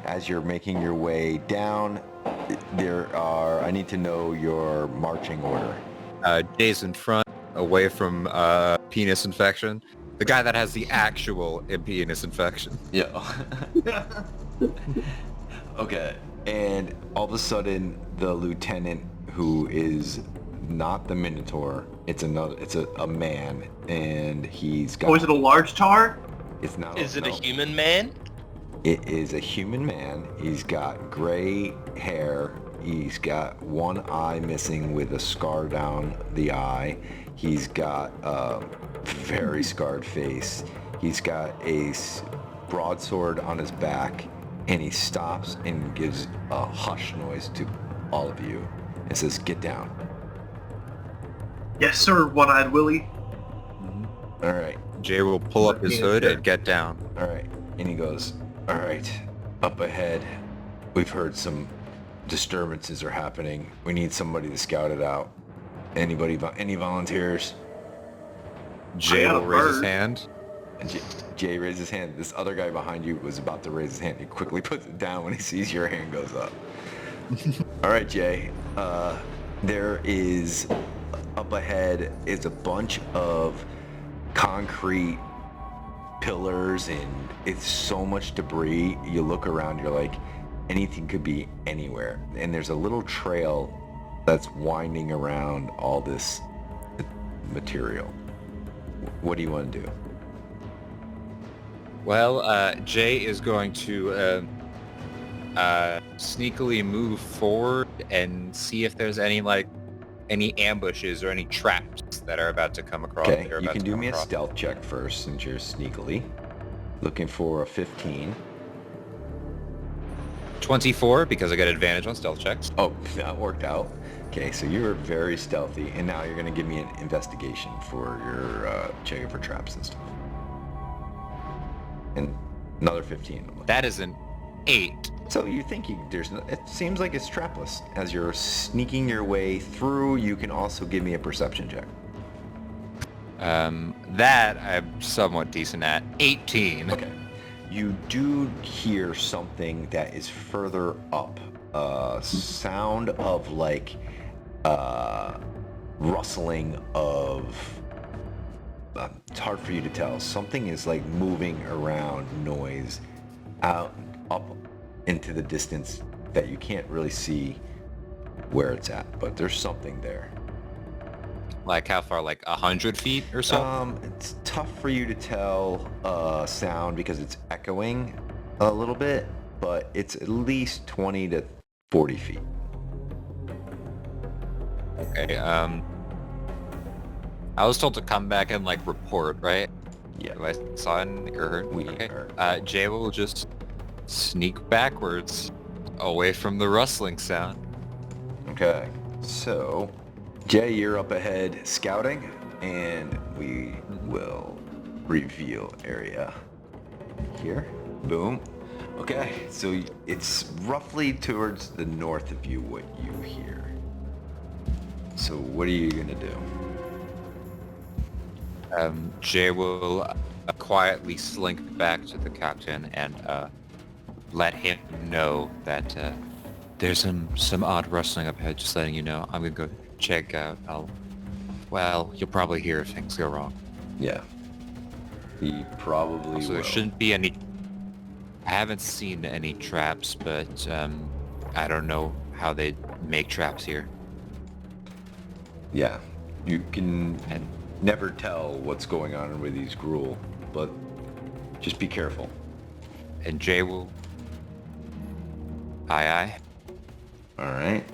As you're making your way down, I need to know your marching order. Jay's in front, away from penis infection. The guy that has the actual penis infection. Yeah. Okay. And all of a sudden, the lieutenant, who is not the Minotaur, it's a man, and he's got. Oh, is it a large tar? It's not. Is it a no. human man? It is a human man. He's got gray hair. He's got one eye missing with a scar down the eye. He's got a very scarred face. He's got a broadsword on his back, and he stops and gives a hush noise to all of you and says, "Get down." Yes, sir, One-Eyed Willie. All right. Jay will pull up his hood and get down. All right. And he goes, "All right, up ahead, we've heard some disturbances are happening. We need somebody to scout it out. Any volunteers?" Jay I got will a raise his bird. hand. And Jay raised his hand. This other guy behind you was about to raise his hand. He quickly puts it down when he sees your hand goes up. All right, Jay. There is, up ahead is a bunch of concrete pillars, and it's so much debris. You look around, you're like, anything could be anywhere. And there's a little trail that's winding around all this material. What do you want to do? Well, Jay is going to sneakily move forward and see if there's any ambushes or any traps that are about to come across. Okay, you can do me a stealth check first, since you're sneakily. Looking for a 15. 24, because I get advantage on stealth checks. Oh, that worked out. Okay, so you were very stealthy, and now you're going to give me an investigation for your checking for traps and stuff. And another 15. That is an 8. So you think it seems like it's trapless. As you're sneaking your way through, you can also give me a perception check. That I'm somewhat decent at. 18. Okay. You do hear something that is further up. Sound of like rustling of... it's hard for you to tell. Something is like moving around, noise out, up into the distance that you can't really see where it's at, but there's something there. Like how far? Like 100 feet or so? It's tough for you to tell sound because it's echoing a little bit, but it's at least 20 to 40 feet. Okay, I was told to come back and like report, right? Yeah. If I saw anything or heard. We Okay. heard. Jay will just sneak backwards away from the rustling sound. Okay, so Jay, you're up ahead scouting, and we will reveal area here. Boom. Okay, so it's roughly towards the north of you what you hear. So what are you gonna do? Jay will quietly slink back to the captain and let him know that there's some odd rustling up ahead. Just letting you know. I'm gonna go check out. Well, you'll probably hear if things go wrong. Yeah. He probably So will. there shouldn't be any. I haven't seen any traps, but I don't know how they make traps here. Yeah. You can never tell what's going on with these Gruul, but just be careful. And Jay will. Aye. Alright.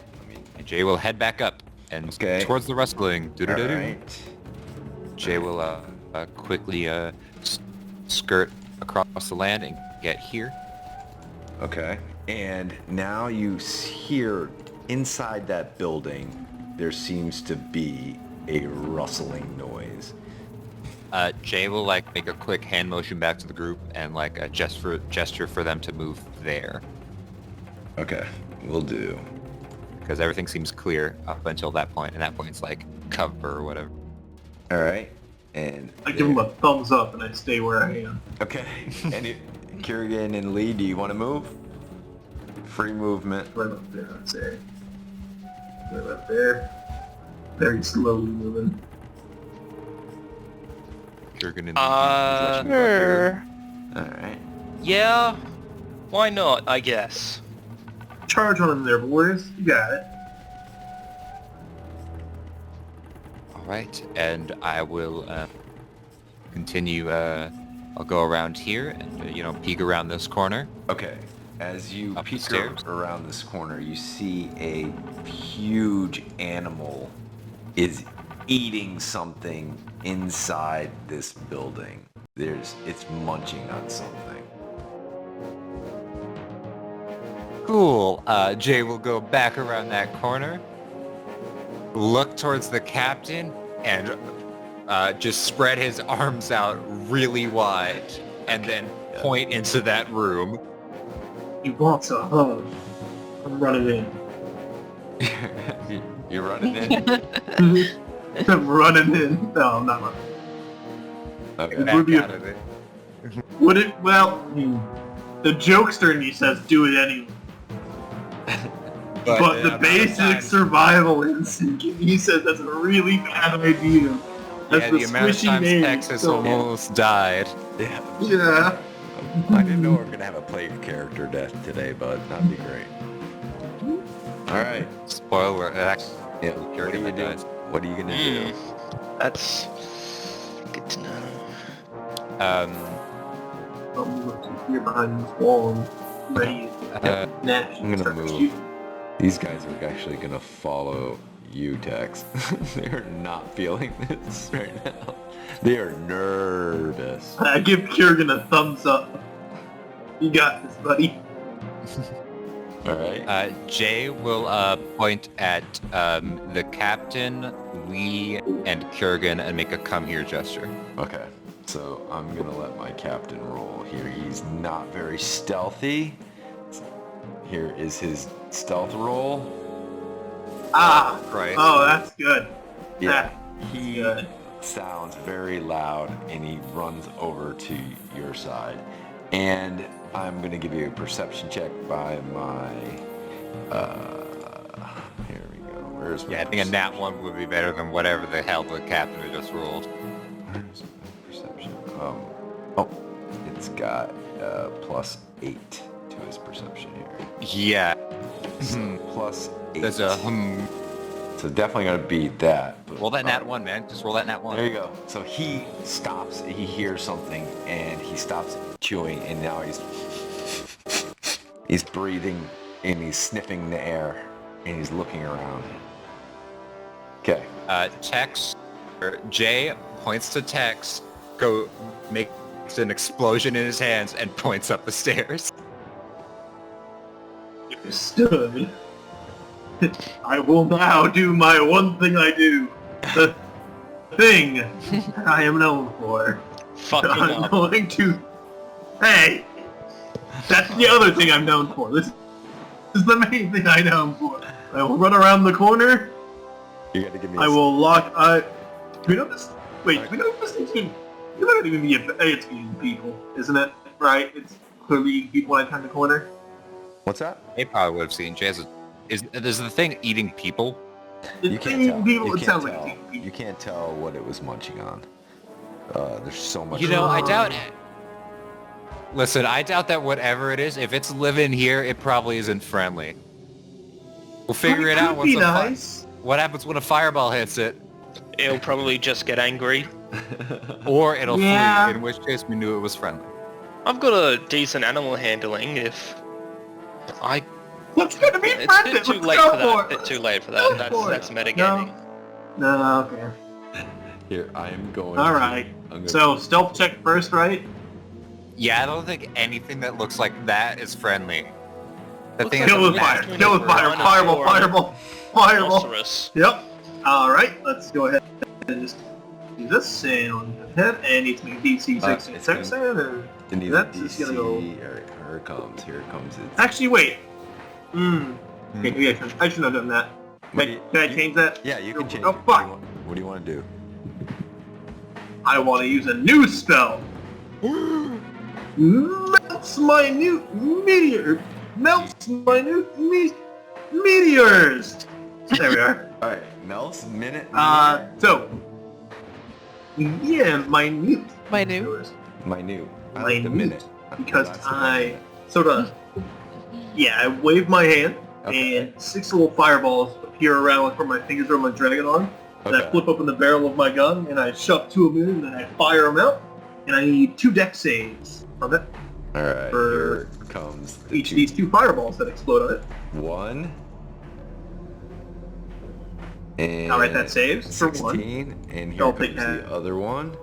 And Jay will head back up and Okay. towards the rustling. Doo-doo-doo-doo. Alright. Jay will quickly skirt across the land and get here. Okay. And now you hear inside that building, there seems to be a rustling noise. Jay will make a quick hand motion back to the group and a gesture for them to move there. Okay. Will do. Because everything seems clear up until that point, and that point's cover or whatever. Alright. And I give him a thumbs up and I stay where I am. okay. And Kerrigan and Lee, do you want to move? Free movement. Right up there, I'd say. Right up there. Very slowly moving. Kurgan and Sure. Alright. Yeah, why not, I guess. Charge on him there, boys. You got it. Alright, and I will continue, I'll go around here and, peek around this corner. Okay. As you Up the peek stairs. around this corner, you see a huge animal is eating something inside this building. It's munching on something. Cool. Jay will go back around that corner, look towards the captain, and just spread his arms out really wide, and then point into that room. He wants a hug. I'm running in. You're running in? I'm running in. No, I'm not running. Okay. Back Would be- out of it. Would it? Well, the jokester in me says do it anyway. But the basic survival instinct in me says that's a really bad idea. That's the amount of squishy times name, Texas so- almost died. Yeah. Yeah. I didn't know we were going to have a plague character death today, but that'd be great. Alright. Spoiler. Yeah. What are you Kurgan doing? dies. What are you going to do? That's good to know. I'm looking here behind this wall and ready to snatch. I'm gonna start move. shooting. These guys are actually going to follow you, Tex. They're not feeling this right now. They are nervous. I give Kiergan a thumbs up. You got this, buddy. Alright. Jay will point at the captain, Lee, and Kurgan and make a come here gesture. Okay. So I'm going to let my captain roll here. He's not very stealthy. Here is his stealth roll. Ah! Right. Oh, that's good. Yeah. That's He good. sounds very loud and he runs over to your side. And I'm going to give you a perception check by my... here we go. Where's my Yeah, I think a perception? nat 1 would be better than whatever the hell the captain had just rolled. Where's my perception? It's got +8 to his perception here. Yeah. So +8. There's a So definitely gonna beat that. Roll that nat 1, man. Just roll that nat 1. There you go. So he stops, he hears something, and he stops chewing, and now he's breathing, and he's sniffing the air, and he's looking around. Okay. Tex, or Jay points to Tex, makes an explosion in his hands, and points up the stairs. Understood. I will now do my one thing I do. The thing I am known for. Fucking I'm up. going to... Hey! That's the other thing I'm known for. This is the main thing I'm known for. I will run around the corner. You gotta give me a I will lock... Do you know this? Wait, we don't just eating... You're not even it's eating people, isn't it? Right? It's clearly eating people when I turn the corner. What's that? They probably would have seen Jay is the thing eating people? You It's can't eating tell. people, You it can't sounds like tell. it's eating people. You can't tell what it was munching on. There's so much. You know, I doubt it. Listen, I doubt that whatever it is, if it's living here, it probably isn't friendly. We'll figure it out once nice. what happens when a fireball hits it. It'll probably just get angry. Or it'll flee, Yeah. in which case we knew it was friendly. I've got a decent animal handling if I... Let's go to be It's a friendly. bit too Let's late go for that. for A bit it. too late for Go that. for That's it. metagaming. No, okay. Here, I am going. Alright. So, stealth check first, right? Yeah, I don't think anything that looks like that is friendly. The Looks thing like is Kill with a fire. match- Kill with fire. Fireball. Fireball. Fireball. Rhinoceros. Yep. Alright, let's go ahead and just do this sound. And needs to be DC 66 and It needs that's a just gonna go... DC. Alright, here it comes. Here it comes. It's... Actually, wait. Okay, maybe I shouldn't have done that. What Can do I you- change that? Yeah, you can change Oh, it. fuck. What do you want to do? I want to use a new spell. Melts minute meteor. Melts minute meteors. There we are. Alright, Mel's minute. So. Yeah, minute. Minute. Minute. I like the Minute. minute. Because That's the I minute. sort of. Yeah, I wave my hand, Okay. and 6 little fireballs appear around where my fingers are on my dragon arm. And I Okay. flip open the barrel of my gun, and I shove 2 of them in, and then I fire them out. And I need 2 dex saves on it. Alright, for here comes the Each of these 2 fireballs that explode on it. 1. And Alright, that saves for 1. 16, and here I'll comes take the that. other one.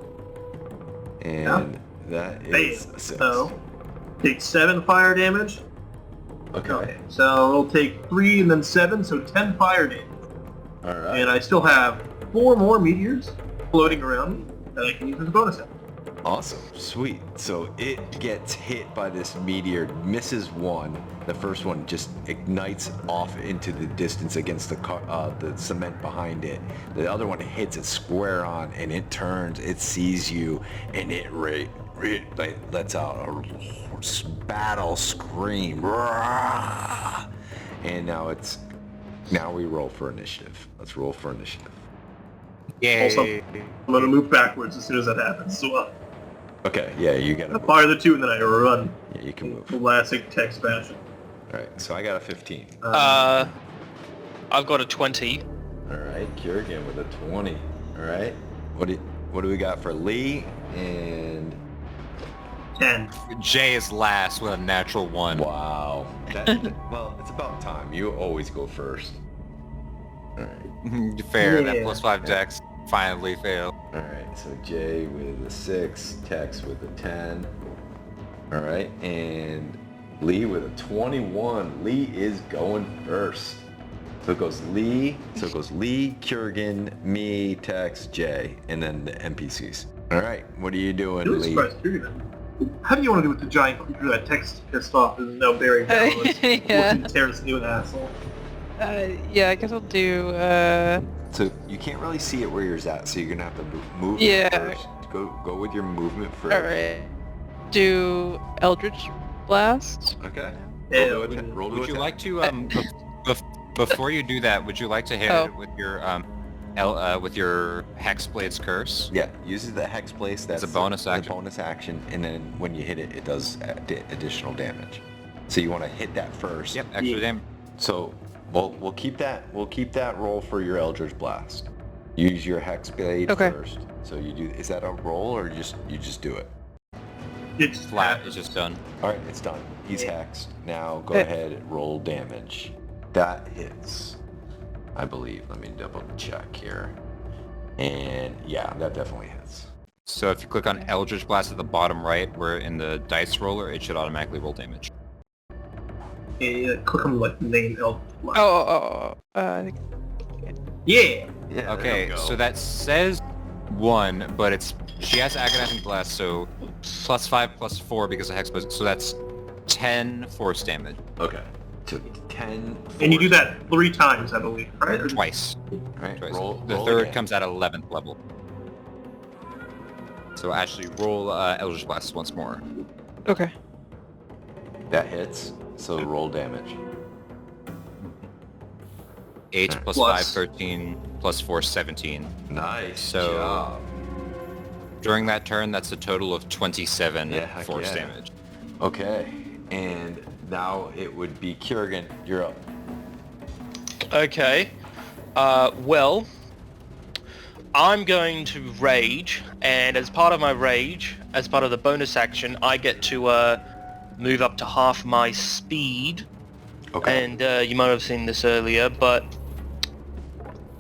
And that is a 6. So, take 7 fire damage. Okay. Okay, so it'll take 3 and then 7, so 10 fire damage. Alright. And I still have 4 more meteors floating around me that I can use as a bonus action. Awesome. Sweet. So it gets hit by this meteor, misses one. The first one just ignites off into the distance against the cement behind it. The other one hits it square on, and it turns, it sees you, and it like, lets out a battle scream. And now we roll for initiative. Let's roll for initiative. Yay. Also, I'm gonna move backwards as soon as that happens. So Okay, yeah, you I gotta. fire the 2 and then I run. Yeah, you can move. Classic text fashion. All right, so I got a 15. I've got a 20. All right, Kiergan with a 20. All right, what do we got for Lee and? 10. Jay is last with a natural 1. Wow. Well, it's about time. You always go first. All right. Fair, Yeah. that +5 dex finally failed. All right. So Jay with a 6, Tex with a 10. All right, and Lee with a 21. Lee is going first. So it goes Lee, Kiergan, me, Tex, Jay, and then the NPCs. All right, what are you doing, Really Lee? surprised you're gonna... How do you want to do with the giant creature that text pissed off and is now bearing down on us? Yeah. Looking Terrence new an asshole. Yeah, I guess I'll do, So you can't really see it where you're at, so you're gonna have to move Yeah. first. Go with your movement first. alright. Do Eldritch Blast. Okay. Yeah, Roll to we- attack. Roll to Would you attack. like to before you do that, would you like to hit Oh. it with your Hexblade's Curse? Yeah, uses the hex place. That's a bonus the action. bonus action, and then when you hit it, it does additional damage. So you want to hit that first. Yep, extra Yeah. damage. So we'll keep that roll for your Eldritch Blast. Use your hex blade Okay. first. So you do. Is that a roll or you just do it? It's Flat is just done. All right, it's done. He's hexed. Now go Okay. ahead and roll damage. That hits, I believe. Let me double check here. And yeah, that definitely hits. So if you click on Eldritch Blast at the bottom right, where in the dice roller, it should automatically roll damage. Yeah, click on like the name L. I think... Yeah. Yeah. Okay, so that says 1, but she has Agonizing Blast, so +5 +4 because of Hexblade, so that's 10 force damage. Okay. So 10. And you do force. that 3 times, I believe, right? Or- Twice. All right. Twice. Roll. The roll third again. comes at 11th level. So actually, roll Eldritch Blast once more. Okay. That hits, so roll damage. 8 plus Plus. 5, 13, plus 4, 17. Nice So- job. During that turn, that's a total of 27 Yeah, heck force yeah. damage. Okay, and now it would be Kurgan. You're up. Okay. Well, I'm going to rage, and as part of my rage, as part of the bonus action, I get to move up to half my speed. Okay. And you might have seen this earlier, but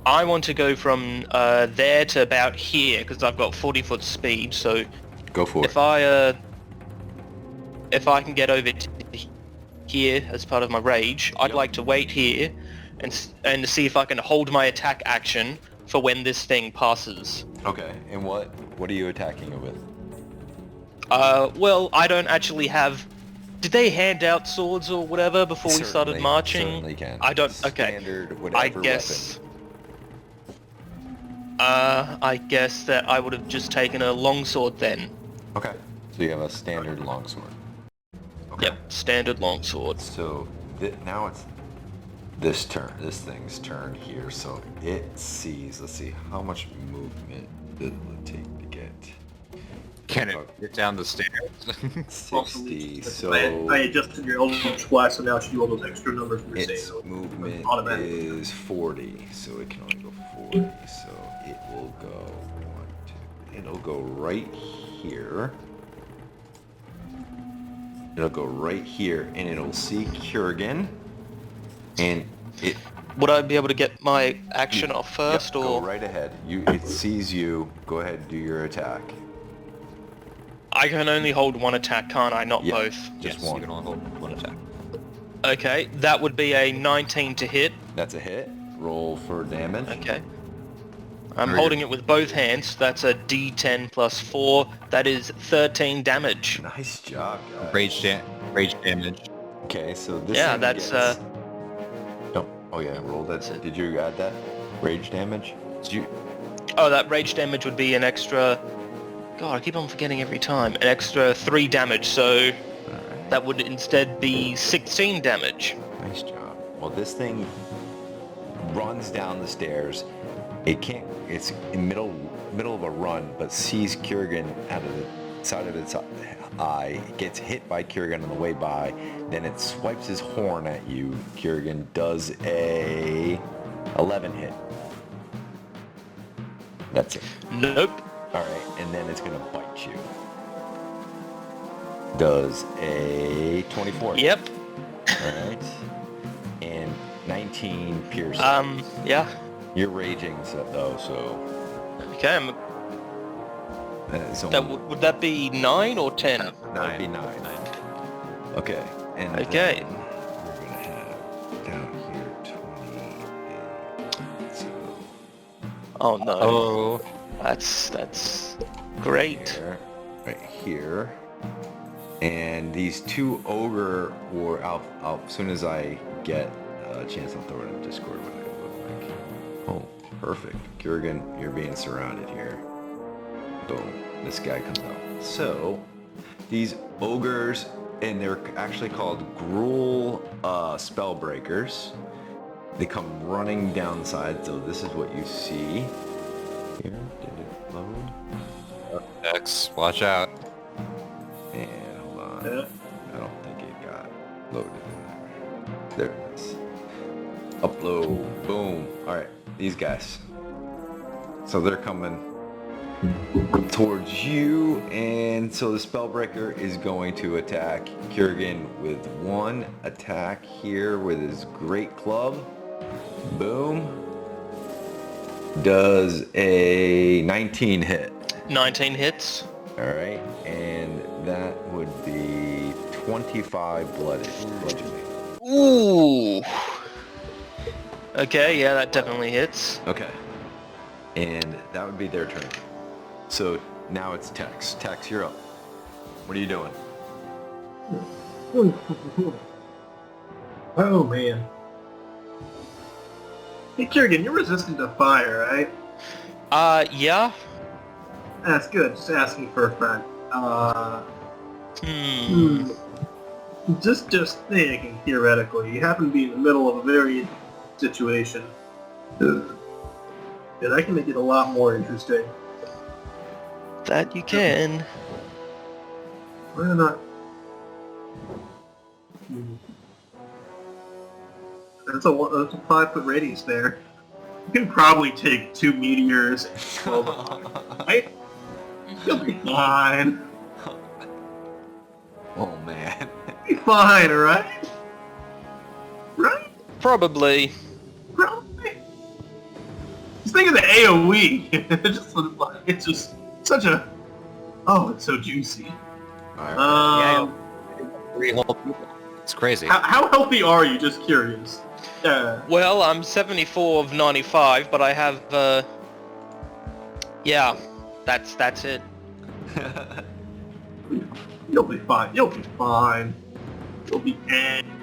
I want to go from there to about here because I've got 40-foot speed. So Go for it. if I can get over to here as part of my rage, I'd like to wait here and see if I can hold my attack action for when this thing passes. Okay, and what are you attacking it with? Well, I don't actually have... Did they hand out swords or whatever before we started marching? Certainly can. I don't... Okay. Standard whatever I guess... I guess that I would have just taken a longsword then. weapon. Okay. So you have a standard longsword. Okay. Yep, standard longsword. So now it's this thing's turn here. So it sees. Let's see how much movement did it take to get. Can it get down the stairs? 60. So I adjusted your Eldritch Blast, so now it should do all those extra numbers we were saying. its So movement automatic. is 40. So it can only go 40. So it will go it'll go right here. It'll go right here, and it'll see Kurgan, and it. Would I be able to get my action off first, Yep, or go right ahead. It sees you. Go ahead and do your attack. I can only hold one attack, can't I? Not Yeah. both. Just Yes, one. You can only hold one attack. Okay, that would be a 19 to hit. That's a hit. Roll for damage. Okay. I'm Very holding it with both hands. That's a D10 plus 4. That is 13 damage. Nice job, guys. Rage damage. Okay, so this. Yeah, thing that's, gets... Oh yeah, roll that. Did you add that? Rage damage? Did you? Oh, that rage damage would be an extra... God, I keep on forgetting every time. An extra 3 damage, so Alright. that would instead be 16 damage. Nice job. Well, this thing runs down the stairs. It can't. It's in middle of a run, but sees Kurgan out of the side of its eye. It gets hit by Kurgan on the way by. Then it swipes his horn at you. Kurgan does a 11 hit. That's it. Nope. All right, and then it's gonna bite you. Does a 24. Yep. All right. And 19 piercing. Yeah. You're raging, though, so Okay, it's that only, would that be 9 or 10? that would be 9. Okay. And Okay. then we're gonna have down here 20. So Oh no. Oh. That's great. here, right here, and these two ogre, or I'll as soon as I get a chance, I'll throw it in Discord what they look like. Oh, perfect. Kurgan, you're being surrounded here. Boom. This guy comes out. So, these ogres, and they're actually called Gruul Spellbreakers. They come running down the side, so this is what you see. Here, did it load? X, watch out. And hold on. Yeah. I don't think it got loaded in there. There it is. Upload. Boom. Alright, these guys. So they're coming towards you, and so the Spellbreaker is going to attack Kurgan with one attack here with his great club. Boom. Does a 19 hit. 19 hits. Alright, and that would be 25 bludgeoning. Ooh. Okay, yeah, that definitely hits. Okay. And that would be their turn. So now it's Tex. Tex, you're up. What are you doing? Oh man. Hey Kurgan, you're resistant to fire, right? Yeah. That's good. Just asking for a friend. Just thinking theoretically. You happen to be in the middle of a very situation. And I can make it a lot more interesting. That you can. Why not? That's a 5-foot radius there. You can probably take 2 meteors. Right? You'll be fine. Oh man. Be fine, alright? Right? Probably. Probably. Just think of the AoE. It's just such a... Oh, it's so juicy. Alright. It's crazy. How healthy are you? Just curious. Well, I'm 74 of 95, but I have, yeah, that's it. You'll be fine. You'll be fine. You'll be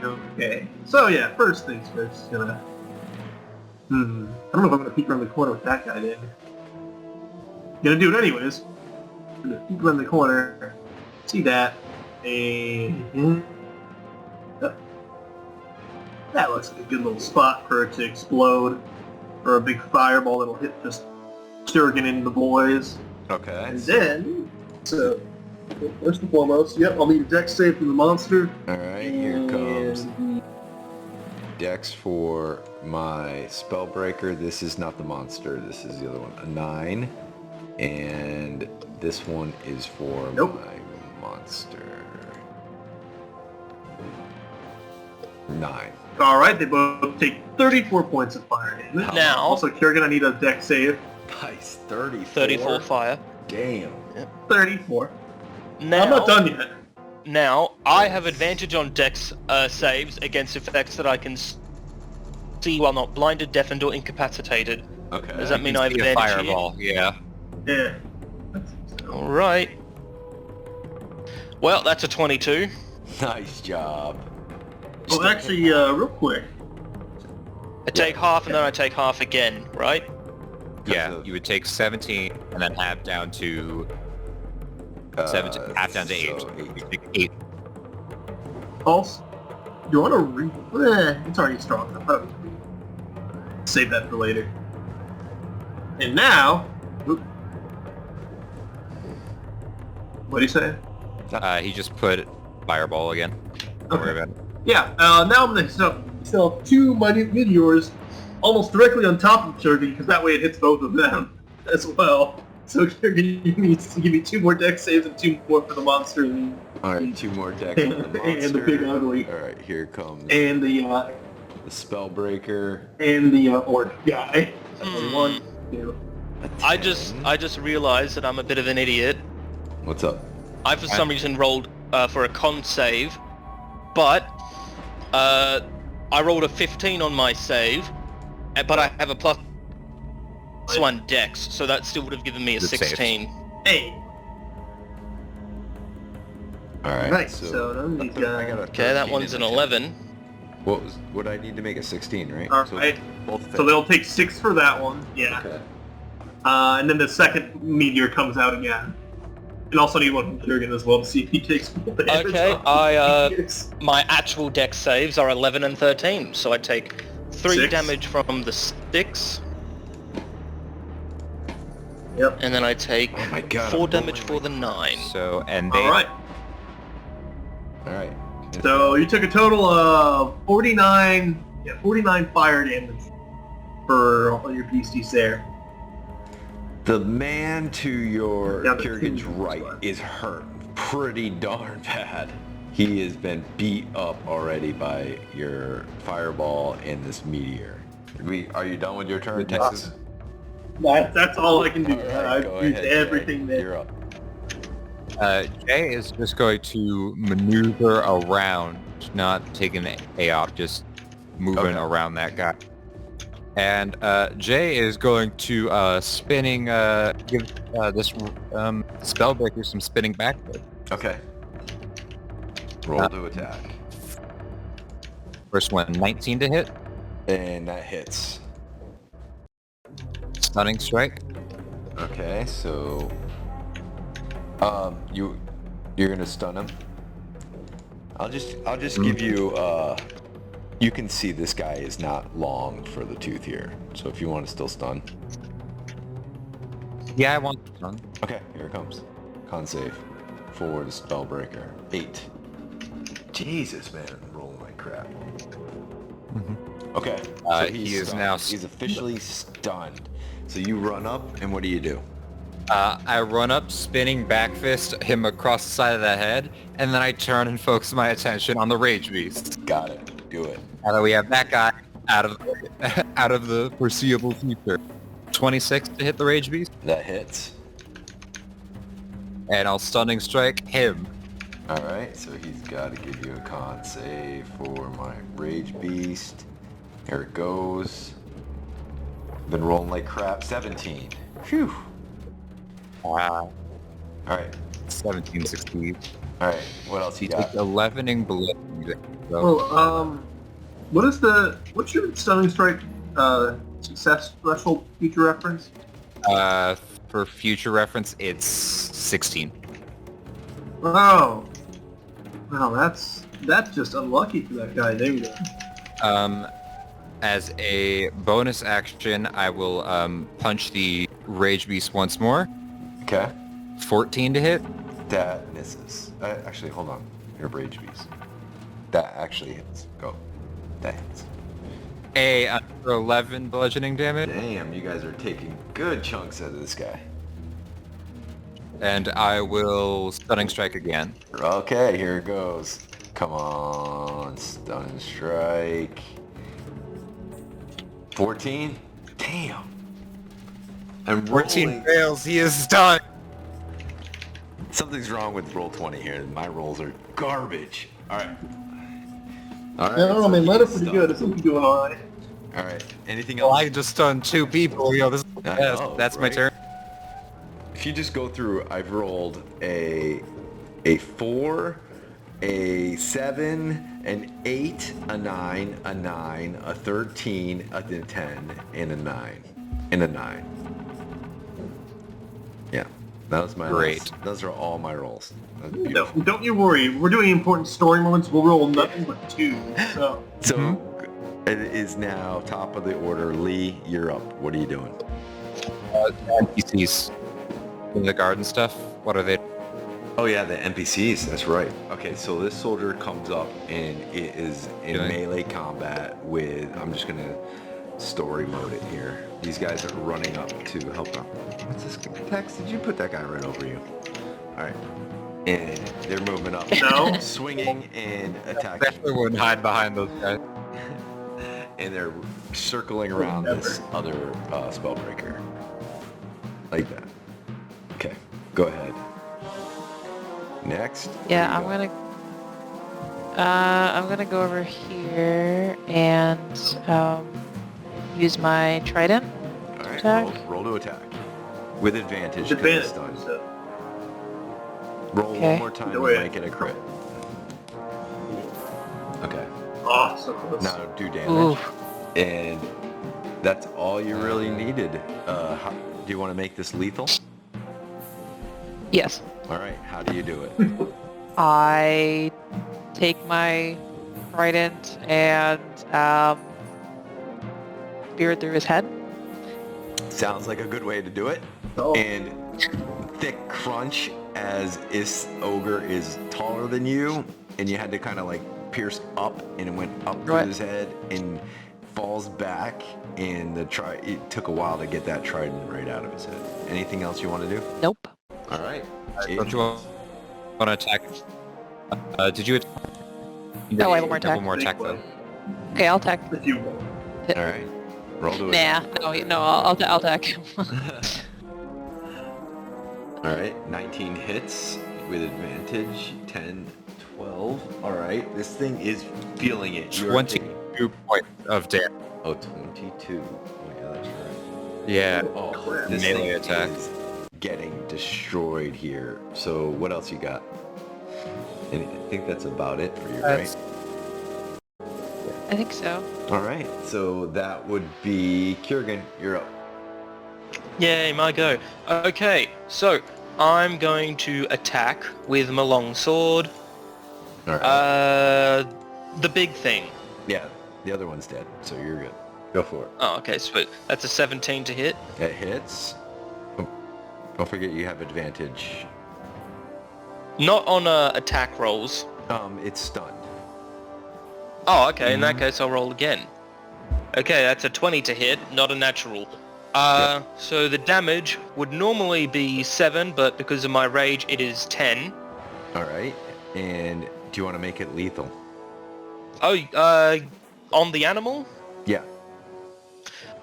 okay. So yeah, first things first. Just gonna. I don't know if I'm gonna peek around the corner with that guy in. Gonna do it anyways. Gonna peek around the corner. See that? That looks like a good little spot for it to explode, or a big fireball that'll hit just Kurgan and the boys. Okay. And then, so first and foremost, yep, I'll need a dex save from the monster. Alright, here comes Dex for my Spellbreaker. This is not the monster, this is the other one. A 9. And this one is for my monster. 9. Alright, they both take 34 points of fire damage. Now... Also, Kurgan, I need a dex save. Nice, 34. 34 fire. Damn. 34. Now, I'm not done yet. Now, I have advantage on dex saves against effects that I can see while not blinded, deafened, or incapacitated. Okay. Does that mean I have a advantage fireball? Yeah. Yeah. Alright. Well, that's a 22. Nice job. Well, actually, real quick. I take half and then I take half again, right? Yeah, you would take 17 and then half down to 17, half down to 8. so You take 8. Also, you want to it's already strong enough. I don't need to save that for later. And now... What do you say? He just put fireball again. Don't worry about it. Yeah, now I'm going to sell 2 minute meteors almost directly on top of Kurgan, because that way it hits both of them as well. So Kurgan needs to give me 2 more dex saves and 2 more for the monster. Alright, 2 more decks for the monster. And the big ugly. Alright, here comes And the Spellbreaker. And the orc guy. 1, 2. I just realized that I'm a bit of an idiot. What's up? I for some reason rolled for a con save, but I rolled a 15 on my save, but I have a plus 1 dex, so that still would have given me a Good 16. Hey! Alright, Nice, so then we I got got... a Okay, that 13 one's in an the 11. What I need to make a 16, right? Alright, both so they'll take 6 for that one, yeah. Okay. And then the second meteor comes out again. And also need one from Kurgan as well to see if he takes full damage. Okay, my actual dex saves are 11 and 13, so I take 3 6. damage from the 6. Yep. And then I take Oh my god. 4 I'm damage rolling for the 9. So, and they... Alright. Alright. So you took a total of 49 fire damage for all your beasties there. The man to your Down to Kurgan's 2 right left. is hurt pretty darn bad. He has been beat up already by your fireball and this meteor. Are you done with your turn, Texas? That's all I can do. Alright, I've go used ahead, everything Jay. there. You're up. Jay is just going to maneuver around, not taking an AOP, just moving around that guy. And Jay is going to give this Spellbreaker some spinning backflip. Okay. Roll to attack. First one, 19 to hit. And that hits. Stunning strike. Okay, so You're gonna stun him. I'll just give you you can see this guy is not long for the tooth here. So if you want to still stun. Yeah, I want to stun. Okay, here it comes. Con save for the Spellbreaker. 8. Jesus, man, I'm rolling like crap. Okay, so he is stunned. now He's officially stunned. So you run up, and what do? I run up, spinning back fist him across the side of the head, and then I turn and focus my attention on the Ragebeast. Got it. Do it. Now that we have that guy out of the foreseeable future. 26 to hit the Ragebeast, That hits. and I'll stunning strike him. All right, so he's got to give you a con save for my Ragebeast. Here it goes. Been rolling like crap. 17. Phew. Wow. All right. 17 succeeds. All right. What else you He got? takes 11 bullet. Well, what's your stunning strike success threshold future reference? For future reference, it's 16. Oh. Wow, that's just unlucky for that guy. There you go. As a bonus action, I will punch the Ragebeast once more. Okay. 14 to hit. That misses. Actually, hold on. Your Ragebeast. That actually hits. Go. That hits. For 11 bludgeoning damage. Damn, you guys are taking good chunks out of this guy. And I will stunning strike again. Okay, here it goes. Come on, stun and strike. 14? Damn. I'm 14 rolling. fails, he is stunned. Something's wrong with roll 20 here. My rolls are garbage. Alright. Alright. I don't know, man. Let it pretty good. It's looking doing alright. Alright. Anything Well, else? I just stunned 2 people. Yo, this I know, that's my right? turn. If you just go through, I've rolled a 4, a 7, an 8, a 9, a 9, a 13, a 10, and a 9. And a 9. Yeah. That was my Great. last. Those are all my rolls. That's No, beautiful. don't you worry. We're doing important story moments. We'll roll nothing but 2. So. So it is now top of the order. Lee, you're up. What are you doing? NPCs. In the garden stuff. What are they? Oh yeah, the NPCs, that's right. Okay, so this soldier comes up and it is in Doing? melee combat with, I'm just gonna story mode it here. These guys are running up to help out. What's this? Tex, did you put that guy right over you? Alright. And they're moving up. No. Swinging and attacking. Definitely wouldn't hide behind those guys. And they're circling around this other Spellbreaker. Like that. Okay, go ahead. Next. Yeah, where you I'm gonna go over here and use my trident. All right, attack. roll to attack. With advantage. 'cause Advantage. it's stunned. So. Roll one Okay. more time Go and ahead. make it a crit. Okay. Oh, so close. Now do damage. Oof. And that's all you really needed. Do you want to make this lethal? Yes. All right, how do you do it? I take my trident and spear it through his head. Sounds like a good way to do it. Oh. And thick crunch as this ogre is taller than you, and you had to kind of like pierce up, and it went up through Right. his head and falls back, and it took a while to get that trident right out of his head. Anything else you want to do? Nope. All right. Don't you want to attack? Did you? No, I have one more attack. One more attack though. Okay, I'll attack. If you want. All right. Roll to it. No, I'll attack him. All right. 19 hits with advantage. 10, 12. All right. This thing is feeling it. You are 22 points of damage. Oh, 22. Oh, yeah, that's right. Yeah. Oh, this Melee thing attack. is getting destroyed here. So what else you got? And I think that's about it for you, right? I think so. All right. So that would be Kiergan. You're up. Yay, my go. Okay, so I'm going to attack with my long sword. Alright. The big thing. Yeah, the other one's dead, so you're good. Go for it. Oh, okay, sweet. That's a 17 to hit. That hits. Oh, don't forget you have advantage. Not on attack rolls. It's stunned. Oh, okay, in that case I'll roll again. Okay, that's a 20 to hit, not a natural. So the damage would normally be 7, but because of my rage it is 10. Alright, and do you want to make it lethal? Oh, on the animal? Yeah.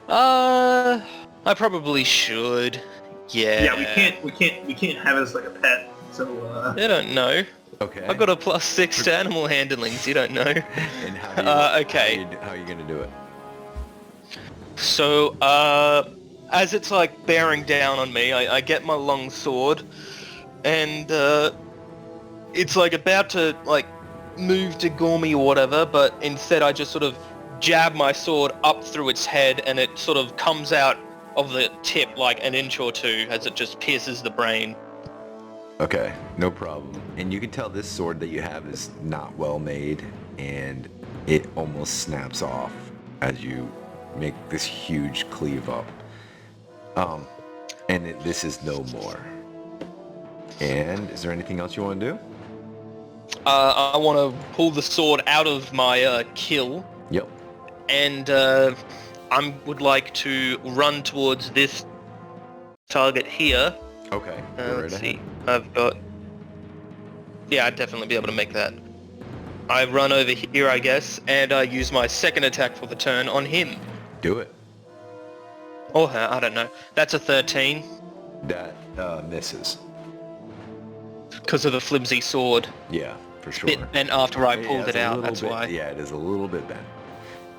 I probably should. Yeah. Yeah, we can't have it as like a pet. So I don't know. Okay. I got a +6 to animal handling, so you don't know. And how do you, okay. How are you gonna do it? So, as it's like bearing down on me, I get my long sword, and it's like about to like move to gore me or whatever, but instead I just sort of jab my sword up through its head, and it sort of comes out of the tip like an inch or two as it just pierces the brain. Okay, no problem. And you can tell this sword that you have is not well made, and it almost snaps off as you make this huge cleave up. This is no more. And is there anything else you want to do? I want to pull the sword out of my kill. Yep. And I would like to run towards this target here. Okay. Let's see. I've got... Yeah, I'd definitely be able to make that. I run over here, I guess, and I use my second attack for the turn on him. Do it. Or her, I don't know. That's a 13. That misses. Because of the flimsy sword. Yeah, for sure. Bit bent after I pulled it's it a out, little that's bit, why. Yeah, it is a little bit bent.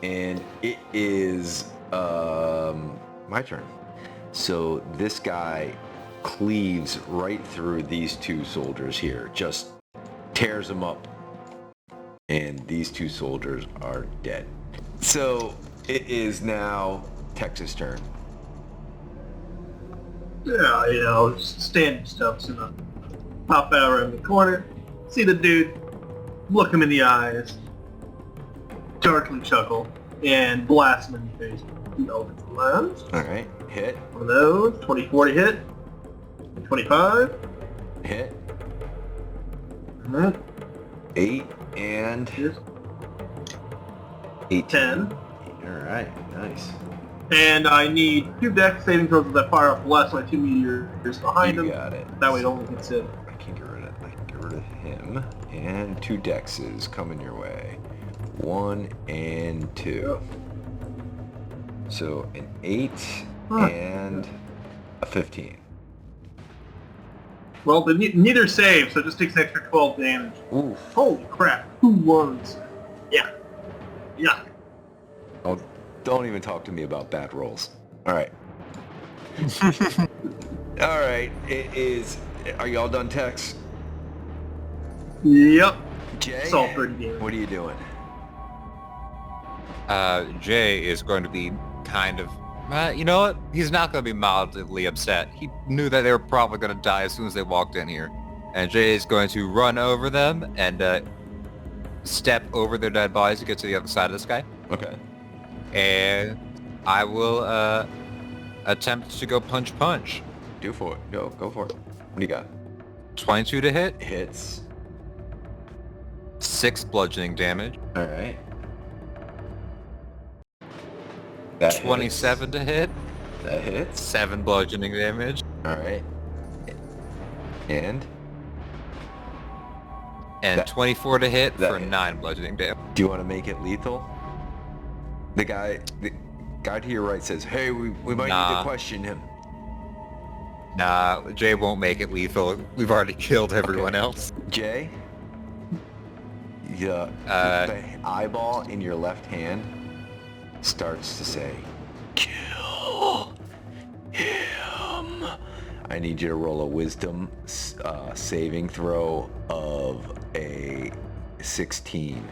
And it is my turn. So this guy cleaves right through these two soldiers here, just tears them up, and these two soldiers are dead. So it is now Texas' turn. yeah, you know, just standard stuff. So pop out around the corner, see the dude, look him in the eyes, darkly chuckle, and blast him in the face. Over the lens. All right, hit, One of those. 24 to hit. 25. hit, Alright. 8, and Here's 18. 10. All right, nice. And I need 2 dex saving throws that fire off less than 2 meteors behind You him. got it. That way it only hits him. I can get rid of him. And 2 dexes coming your way. 1 and 2. So an 8 and a 15. Well, neither save, so it just takes an extra 12 damage. Ooh. Holy crap. Who was? Yeah. Yeah. Oh, don't even talk to me about bad rolls. All right. All right. It is. Are you all done, Tex? Yep. Jay, It's all 30 damage. what are you doing? Jay is going to be kind of... you know what? He's not going to be mildly upset. He knew that they were probably going to die as soon as they walked in here. And Jay is going to run over them and step over their dead bodies to get to the other side of this guy. Okay. And I will attempt to go punch. Do for it. Go for it. What do you got? 22 to hit, Hits. 6 bludgeoning damage, All right. That 27 to hit, hits. That hits. 7 bludgeoning damage, All right. And and 24 to hit that for hits. 9 bludgeoning damage. do you want to make it lethal? The guy to your right says, "Hey, we might need Nah. to question him." Nah, Jay won't make it lethal. We've already killed everyone else. Jay, the eyeball in your left hand starts to say, "Kill him." I need you to roll a wisdom saving throw of a 16.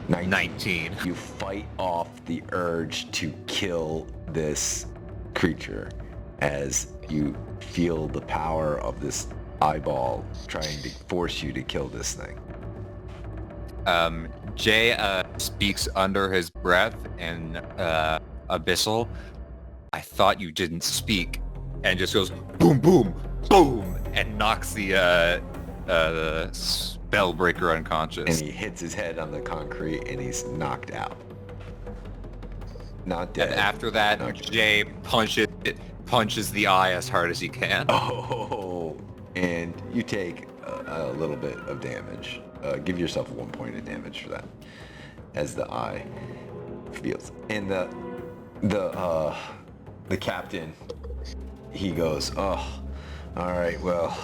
19. You fight off the urge to kill this creature. as you feel the power of this eyeball trying to force you to kill this thing. Jay speaks under his breath in Abyssal. I thought you didn't speak, and just goes boom, boom, boom, and knocks the Spellbreaker unconscious. And he hits his head on the concrete and he's knocked out. Not dead. And after that, Jay punches the eye as hard as he can. Oh, and you take a little bit of damage. Give yourself 1 point of damage for that, as the eye feels. And the captain, he goes, "Oh, all right, well,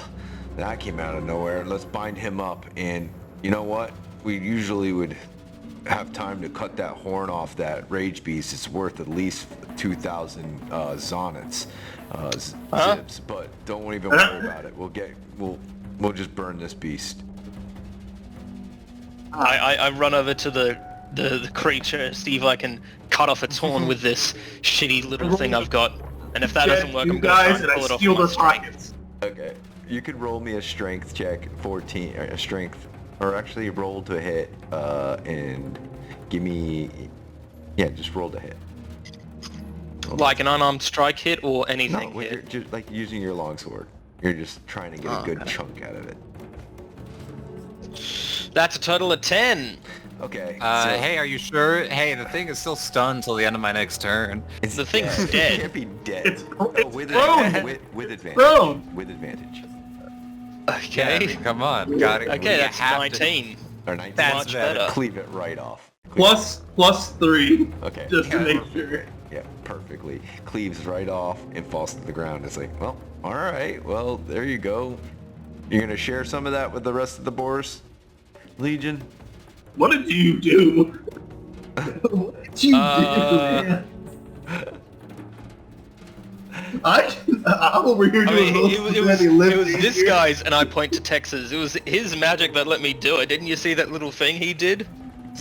that came out of nowhere. Let's bind him up. And you know what? We usually would have time to cut that horn off that Ragebeast. It's worth at least 2,000 zonnets, zips. But don't even worry about it. We'll just burn this beast." I run over to the creature, see if I can cut off its horn with this shitty little thing I've got. And if that doesn't work, I'm gonna try and pull it off with my strength. Okay, you could roll me a strength check, 14, or a strength, or actually roll to hit, and give me, just roll to hit. Like an unarmed strike hit or anything No, hit? you're just like using your longsword. You're just trying to get a good chunk out of it. That's a total of 10. Okay. Hey, are you sure? Hey, the thing is still stunned until the end of my next turn. The thing's dead. It can't be dead. It's with prone. with advantage. Prone. With advantage. Okay. Yeah, come on, got it. Okay, that's 19. Or 19. That's Much better. better. Cleave it right off. Plus 3. Okay. Just to make sure. Yeah, perfectly. Cleaves right off and falls to the ground. It's like, well, all right. Well, there you go. You're gonna share some of that with the rest of the Boros Legion? What did you do? What did you do, man? I'm over here I doing mean, most it heavy was lifting this here. guy's, and I point to Texas. It was his magic that let me do it. Didn't you see that little thing he did?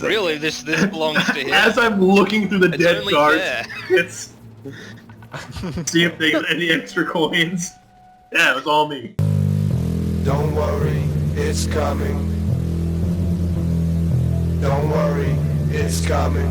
Really, this belongs to him. As I'm looking through the It's dead only guards, fair. it's see if they got any extra coins. Yeah, it was all me. Don't worry, it's coming. Don't worry, it's coming.